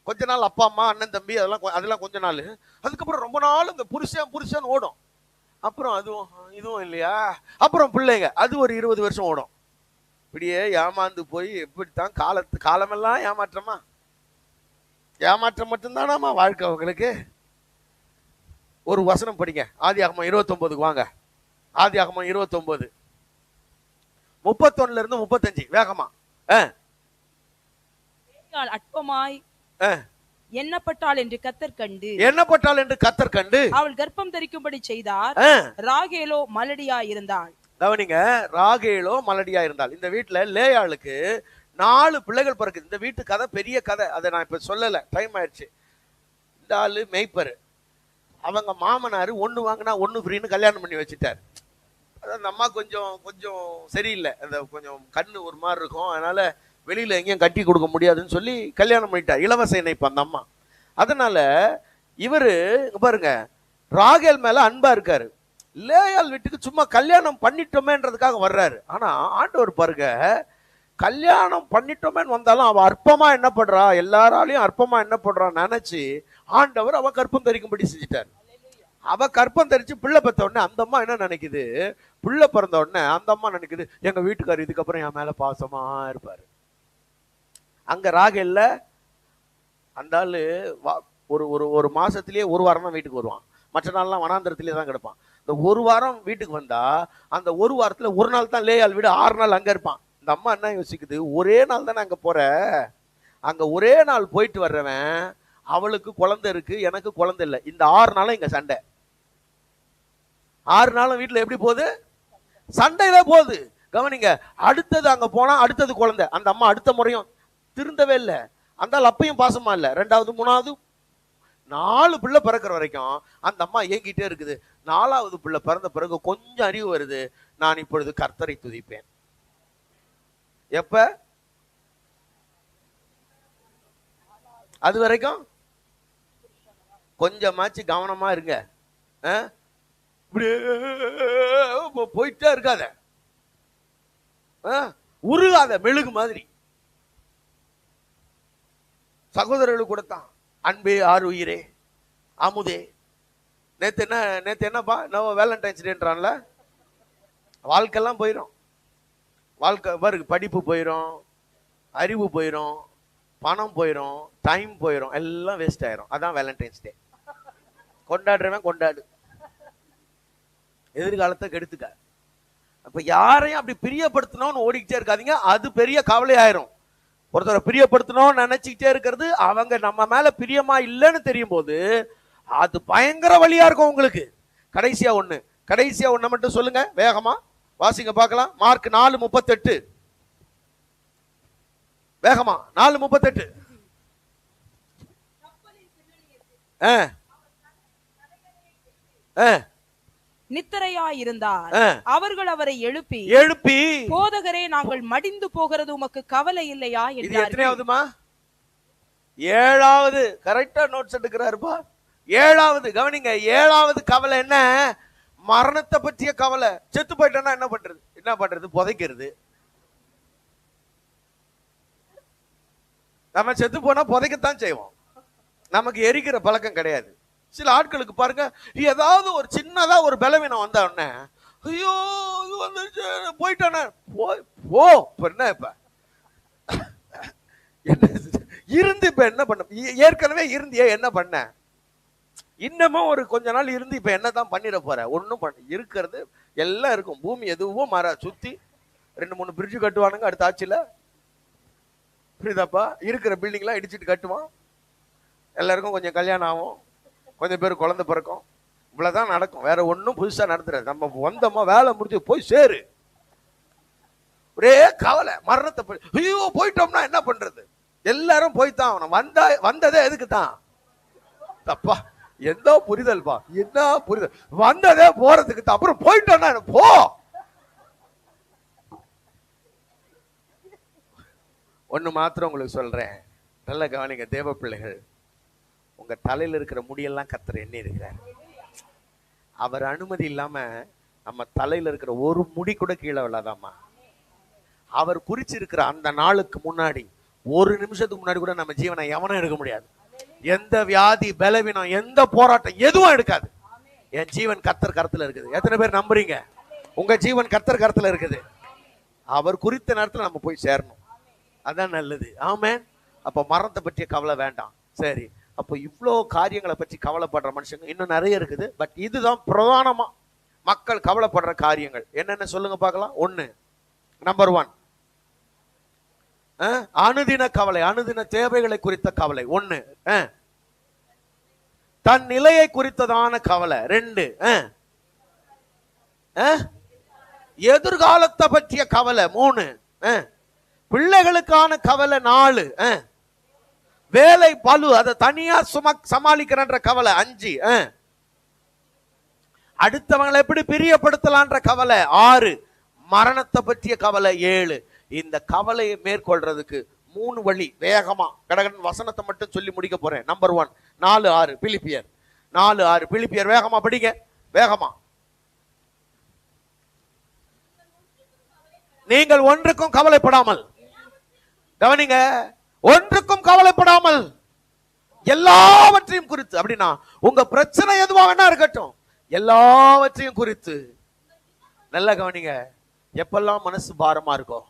கொஞ்ச நாள் அப்பா அம்மா அண்ணன் தம்பி அதெல்லாம் கொஞ்ச நாள். அதுக்கப்புறம் ரொம்ப நாள் இந்த புருஷன் ஓடும். அப்புறம் இதுவும் இல்லையா, அப்புறம் பிள்ளைங்க, அது ஒரு 20 வருஷம் ஓடும். இப்படியே ஏமாந்து போய் எப்படித்தான் காலமெல்லாம் ஏமாற்றமா, ஏமாற்றம் மட்டும்தானாமா வாழ்க்கை உங்களுக்கு. ஒரு வசனம் படிங்க, ஆதியாகமம் 29க்கு வாங்க. ஆதியாகமம் 29 31 இருந்து 35 வேகமா. அற்பமாய் எண்ணப்பட்டாள் என்று கர்த்தர் கண்டு அவள் கர்ப்பம் தரிக்கும்படி செய்தார். ராகேலோ மலடியா இருந்தாள். கவனிங்க, ராகேலோ மலடியா இருந்தாள். இந்த வீட்டுல லேயாளுக்கு 4 பிள்ளைகள் பிறக்குது. இந்த வீட்டு கதை பெரிய கதை, அதை நான் இப்ப சொல்லல, டைம் ஆயிடுச்சு. இந்த ஆளு மேய்ப்பரு, அவங்க மாமனாரு 1 வாங்கினா 1 ஃப்ரீன்னு கல்யாணம் பண்ணி வச்சுட்டாரு. அந்த அம்மா கொஞ்சம் சரியில்லை, அந்த கொஞ்சம் கண்ணு ஒரு மாதிரி இருக்கும், அதனால வெளியில எங்கேயும் கட்டி கொடுக்க முடியாதுன்னு சொல்லி கல்யாணம் பண்ணிட்டார், இலவச இணைப்பு அந்த அம்மா. அதனால இவரு பாருங்க ராகேல் மேல அன்பா இருக்காரு. லேயாள் வீட்டுக்கு சும்மா கல்யாணம் பண்ணிட்டோமேன்றதுக்காக வர்றாரு. ஆனா ஆண்டவர் பாருங்க, கல்யாணம் பண்ணிட்டோமேன்னு வந்தாலும் அவ அற்பமா என்ன பண்றா, எல்லாராலையும் அற்பமா என்ன பண்றான்னு நினைச்சு ஆண்டவர் அவ கற்பம் தரிக்கும்படி செஞ்சுட்டார். அவ கற்பம் தரிச்சு பிள்ளை பெற்ற உடனே அந்த அம்மா என்ன நினைக்குது, பிள்ளை பிறந்த உடனே அந்த அம்மா நினைக்குது, எங்க வீட்டுக்காரர் இதுக்கப்புறம் என் மேல பாசமா இருப்பாரு. அங்க ராகேல்ல அந்த ஆளு ஒரு ஒரு ஒரு மாசத்திலேயே ஒரு வாரம் தான் வீட்டுக்கு வருவான். மற்ற நாள்லாம் வனாந்திரத்திலே தான் கிடப்பான். இந்த ஒரு வாரம் வீட்டுக்கு வந்தா அந்த ஒரு வாரத்துல ஒரு நாள் தான் லேயாள் வீடு, 6 நாள் அங்க இருப்பான். இந்த அம்மா என்ன யோசிக்குது, ஒரே நாள் தானே அங்க போற, அங்க ஒரே நாள் போயிட்டு வர்றவன் அவளுக்கு குழந்தை இருக்கு, எனக்கு குழந்தை இல்லை, இந்த 6 நாளும் இங்க சண்டை. 6 நாளும் வீட்டுல எப்படி போகுது? சண்டையில போகுது. கவனிங்க, அடுத்தது அங்க போனா அடுத்தது குழந்தை. அந்த அம்மா அடுத்த முறையும் திருந்தவே இல்லை. அந்த அப்பையும் பாசமா இல்லை. 2வது 3வது 4 பிள்ளை பிறக்கிற வரைக்கும் அந்த அம்மா ஏங்கிட்டே இருக்குது. 4வது பிள்ளை பிறந்த பிறகு கொஞ்சம் அறிவு வருது, நான் இப்பொழுது கர்த்தரை துதிப்பேன். எப்ப? அது வரைக்கும் கொஞ்சமாச்சு கவனமா இருங்க. போயிட்டே இருக்காத, உருகாத மெழுகு மாதிரி. சகோதரர்களுக்கு கொடுத்தான், அன்பே ஆறு உயிரே அமுதே. நேத்து என்னப்பா நம்ம வேலண்டைன்ஸ் டேன்றான்ல, வாழ்க்கைலாம் போயிடும். வாழ்க்கை பாருங்க, படிப்பு போயிடும், அறிவு போயிடும், பணம் போயிடும், டைம் போயிடும், எல்லாம் வேஸ்ட் ஆயிரும். அதான் வேலண்டைன்ஸ் டே. கொண்டாடுறவன் கொண்டாடு, எதிர்காலத்தை கெடுத்துக்க. அப்ப யாரையும் அப்படி பிரியப்படுத்தணும்னு ஓடிக்கிட்டே இருக்காதீங்க, அது பெரிய கவலை ஆயிரும். ஒருத்தரை பிரியப்படுத்தணும்னு நினைச்சுக்கிட்டே இருக்கிறது, அவங்க நம்ம மேல பிரியமா இல்லைன்னு தெரியும் போது அது பயங்கர வழியா இருக்கும் உங்களுக்கு. கடைசியா ஒண்ணு மட்டும் சொல்லுங்க, வேகமா வாசிங்க பார்க்கலாம். மார்க் 4:38, வேகமா 4:38. நித்திரையாயிருந்தார். அவர்கள் அவரை எழுப்பி போதகரே, நாங்கள் மடிந்து போகிறது உமக்கு கவலை இல்லையா என்றார்கள். எத்தனையாவதுமா? 7வது. கரெக்டா நோட்ஸ் எடுக்கிறாருப்பா. 7வது கவனிங்க. 7வது கவலை என்ன? மரணத்தை பற்றிய கவலை. செத்து போயிட்டோம்னா என்ன பண்றது? புதைக்கிறது. நம்ம செத்து போனா புதைக்கத்தான் செய்வோம், நமக்கு எரிக்கிற பழக்கம் கிடையாது. சில ஆட்களுக்கு பாருங்க, ஏதாவது ஒரு சின்னதா ஒரு பலவீனம் வந்த உடனே ஐயோ போயிட்டானே, போ என்ன இப்ப இருந்து இப்ப என்ன பண்ண? ஏற்கனவே இருந்தியே, என்ன பண்ண? இன்னமும் ஒரு கொஞ்ச நாள் இருந்து இப்ப என்னதான் பண்ணிட போற? ஒன்னும் இருக்கிறது எல்லாம் இருக்கும். பூமி எதுவும் மாற, சுத்தி 2-3 பிரிட்ஜ் கட்டுவானுங்க அடுத்த ஆட்சியில. புரியுதாப்பா? இருக்கிற பில்டிங்லாம் இடிச்சிட்டு கட்டுவான். எல்லாருக்கும் கொஞ்சம் கல்யாணம் ஆகும், கொஞ்சம் பேர் குழந்தை பிறக்கும். இவ்வளவுதான் நடக்கும், வேற ஒன்னும் புதுசா நடத்துறது. நம்ம வந்தோமா, வேலை முடிஞ்சு போய் சேரு. ஒரே கவலை, மரணத்தை ஐயோ போயிட்டோம்னா என்ன பண்றது? எல்லாரும் போய்தான் ஆகணும். வந்ததே எதுக்கு தான்? தப்பா எந்த புரிதல்பா, என்ன புரிதல்? வந்ததே போறதுக்கு தான். அப்புறம் போயிட்டோம்னா போ. ஒண்ணு மாத்திரம் உங்களுக்கு சொல்றேன், நல்ல கவனிங்க தேவ பிள்ளைகள். உங்க தலையில இருக்கிற முடியெல்லாம் கர்த்தர் எண்ணி இருக்கிறார். அவர் அனுமதி இல்லாம நம்ம தலையில இருக்கிற ஒரு முடி கூட கீழே விழாதாமா. அவர் குறிச்சிருக்கிற அந்த நாளுக்கு முன்னாடி, ஒரு நிமிஷத்துக்கு முன்னாடி கூட நம்ம ஜீவனை எவனும் எடுக்க முடியாது. எந்த வியாதி, பலவீனம், எந்த போராட்டம் எதுவும் எடுக்காது. என் ஜீவன் கர்த்தர் கரத்துல இருக்குது. எத்தனை பேர் நம்புறீங்க? உங்க ஜீவன் கர்த்தர் கரத்துல இருக்குது. அவர் குறித்த நேரத்துல நம்ம போய் சேரணும், அதான் நல்லது. ஆமென். அப்ப மரணத்தை பற்றிய கவலை வேண்டாம். சரி, அப்போ இவ்வளோ காரியங்களை பற்றி கவலைப்படுற மனுஷங்க இன்னும் நிறைய இருக்குது. பட் இதுதான் பிரதானமா மக்கள் கவலைப்படுற காரியங்கள். என்னென்ன சொல்லுங்க பார்க்கலாம். நம்பர் 1 அனுதின கவலை, அனுதின தேவைகளை குறித்த கவலை. 1 தன் நிலையை குறித்ததான கவலை. 2 எதிர்காலத்தை பற்றிய கவலை. 3 பிள்ளைகளுக்கான கவலை. 4 வேலை பளு, அதை தனியா சமாளிக்கிறன்ற கவலை. 5 அடுத்தவங்களை எப்படி பிரியப்படுத்தலான்ற கவலை. 6 மரணத்தை பற்றிய கவலை. 7 இந்த கவலையை மேற்கொள்றதுக்கு 3 வழி. வேகமா கடகடன் வசனத்தை மட்டும் சொல்லி முடிக்க போறேன். நம்பர் 1 4:6 பிலிப்பியர் 4:6 பிலிப்பியர் வேகமா படிங்க, வேகமா. நீங்கள் ஒன்றுக்கும் கவலைப்படாமல், கவனிங்க, ஒன்றுக்கும் கவலைப்படாமல் எல்லாவற்றையும் குறித்து. அப்படின்னா உங்க பிரச்சனை எதுவா வேணா இருக்கட்டும், எல்லாவற்றையும் குறித்து. நல்லா கவனிங்க. எப்பெல்லாம் மனசு பாரமா இருக்கோ,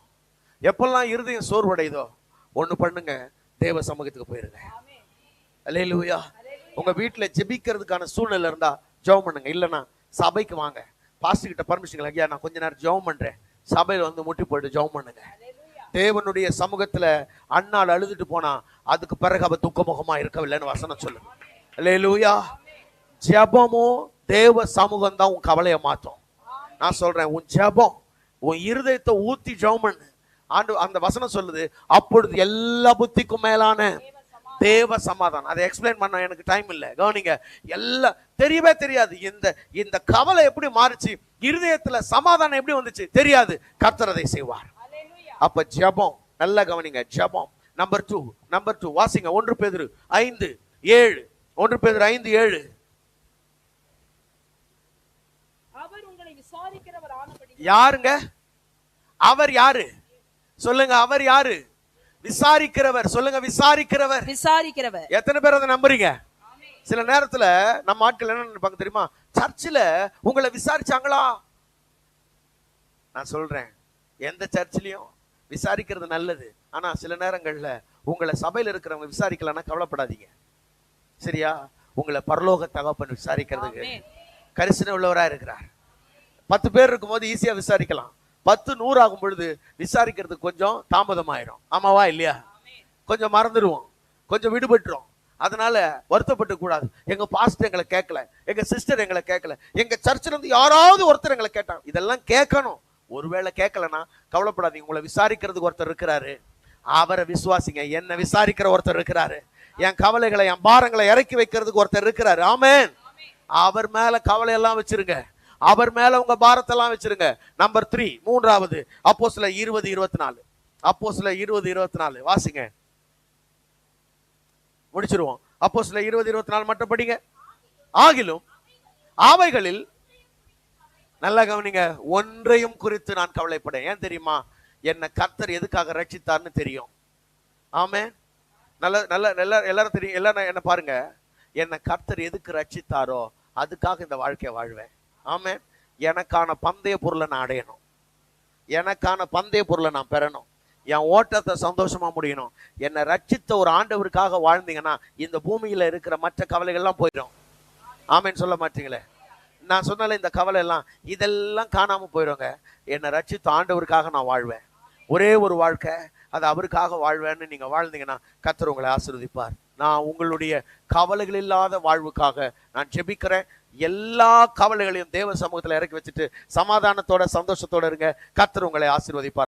எப்பெல்லாம் இருதயம் சோர்வடைதோ, ஒண்ணு பண்ணுங்க, தேவ சமூகத்துக்கு போயிருங்க. அல்லேலூயா. உங்க வீட்டுல ஜெபிக்கிறதுக்கான சூழ்நிலை இருந்தா ஜெபம் பண்ணுங்க. இல்லைன்னா சபைக்கு வாங்க, பாஸ்டர் கிட்ட பர்மிஷன், ஐயா நான் கொஞ்ச நேரம் ஜெபம் பண்றேன், சபையில வந்து முட்டி போயிட்டு ஜெபம் பண்ணுங்க. தேவனுடைய சமூகத்துல அண்ணாள் அழுதுட்டு போனா அதுக்கு பிறகு அவ துக்கமுகமா இருக்கவில்லைன்னு வசனம் சொல்லு. அல்லேலூயா. ஜெபமும் தேவ சமூகம் தான் உன் கவலையை மாற்றும். நான் சொல்றேன், உன் ஜெபம், உன் இருதயத்தை ஊத்தி ஜெபம் பண்ணு. ஆண்டு அந்த வசனம் சொல்லுது, அப்பொழுது எல்லா புத்திக்கும் மேலான தேவ சமாதானம். அதை எக்ஸ்பிளைன் பண்ண எனக்கு டைம் இல்லை, கவனிங்க. எல்லாம் தெரியவே தெரியாது. இந்த கவலை எப்படி மாறுச்சு, இருதயத்துல சமாதானம் எப்படி வந்துச்சு தெரியாது. கர்த்தர் அதை செய்வார். அப்ப ஜெபம், நல்லா கவனிங்க, ஜெபம். நம்பர் டூ வாசிங்க. 1 பேதுரு 5:7. 1 பேதுரு 5:7. அவர் உங்களை விசாரிக்கிறவர் ஆனபடி. யாருங்க அவர்? யாரு சொல்லுங்க? அவர் யாரு? விசாரிக்கிறவர். சொல்லுங்க, விசாரிக்கிறவர். விசாரிக்கிறவர். எத்தனை பேர் அதை நம்புறீங்க? சில நேரத்துல நம்ம ஆட்கள் என்ன நினைப்பாங்க தெரியுமா, சர்ச்சில் உங்களை விசாரிச்சாங்களா? நான் சொல்றேன், எந்த சர்ச்சிலையும் விசாரிக்கிறது நல்லது. ஆனா சில நேரங்கள்ல உங்களை சபையில இருக்கிறவங்க விசாரிக்கலன்னா கவலைப்படாதீங்க, சரியா? உங்களை பரலோக தகப்பன் விசாரிக்கிறதுக்கு கரிசனை உள்ளவரா இருக்கிறார். 10 பேர் இருக்கும்போது ஈஸியா விசாரிக்கலாம். 10 100 ஆகும் பொழுது விசாரிக்கிறதுக்கு கொஞ்சம் தாமதமாயிரும். ஆமாவா இல்லையா? கொஞ்சம் மறந்துடுவோம், கொஞ்சம் விடுபட்டுரும். அதனால வருத்தப்பட்டு கூடாது. எங்க பாஸ்டர் எங்களை கேட்கல, எங்க சிஸ்டர் எங்களை கேட்கல, எங்க சர்ச்சில் இருந்து யாராவது ஒருத்தர் எங்களை கேட்டாங்க. இதெல்லாம் கேட்கணும். ஒருவேளை கேட்கலன்னா கவலைப்படாதீங்க, உங்களை விசாரிக்கிறதுக்கு ஒருத்தர் இருக்கிறாரு. அவரை விசுவாசிங்க. என்ன விசாரிக்கிற ஒருத்தர் இருக்கிறாரு. என் கவலைகளை, என் பாரங்களை இறக்கி வைக்கிறதுக்கு ஒருத்தர் இருக்கிறாரு. ஆமென். அவர் மேல கவலை எல்லாம் வச்சிருங்க, அவர் மேல உங்க பாரத்தெல்லாம் வச்சிருங்க. நம்பர் 3, மூன்றாவது, அப்போஸ்தலர் 20:24. அப்போஸ்தலர் 20:24 வாசிங்க, முடிச்சிருவோம். அப்போஸ்தலர் 20:24 மட்டும் படிங்க. ஆகிலும் அவைகளில், நல்லா கவனிங்க, ஒன்றையும் குறித்து நான் கவலைப்படேன். ஏன் தெரியுமா? என்ன கர்த்தர் எதுக்காக ரட்சித்தார்னு தெரியும். ஆமென். நல்ல நல்ல நல்ல எல்லாரும் தெரியும். எல்லாரும் என்ன பாருங்க, என்ன கர்த்தர் எதுக்கு ரட்சித்தாரோ அதுக்காக இந்த வாழ்க்கையை வாழ்வேன். ஆமென். எனக்கான பந்தய பொருளை நான் அடையணும், எனக்கான பந்தய பொருளை நான் பெறணும், என் ஓட்டத்தை சந்தோஷமா முடியணும். என்னை ரட்சித்த ஒரு ஆண்டவருக்காக வாழ்ந்தீங்கன்னா இந்த பூமியில இருக்கிற மற்ற கவலைகள்லாம் போயிடும். ஆமென் சொல்ல மாட்டீங்களே? நான் சொன்னால இந்த கவலை எல்லாம் இதெல்லாம் காணாம போயிடுங்க. என்னை ரட்சித்த ஆண்டவருக்காக நான் வாழ்வேன். ஒரே ஒரு வாழ்க்கை, அது அவருக்காக வாழ்வேன்னு நீங்க வாழ்ந்தீங்கன்னா கர்த்தர் உங்களை ஆசீர்வதிப்பார். நான் உங்களுடைய கவலைகள் இல்லாத வாழ்வுக்காக நான் ஜெபிக்கிறேன். எல்லா கவலைகளையும் தேவ சமூகத்துல இறக்கி வச்சுட்டு சமாதானத்தோட சந்தோஷத்தோட இருங்க. கர்த்தர் உங்களை ஆசீர்வதிப்பார்.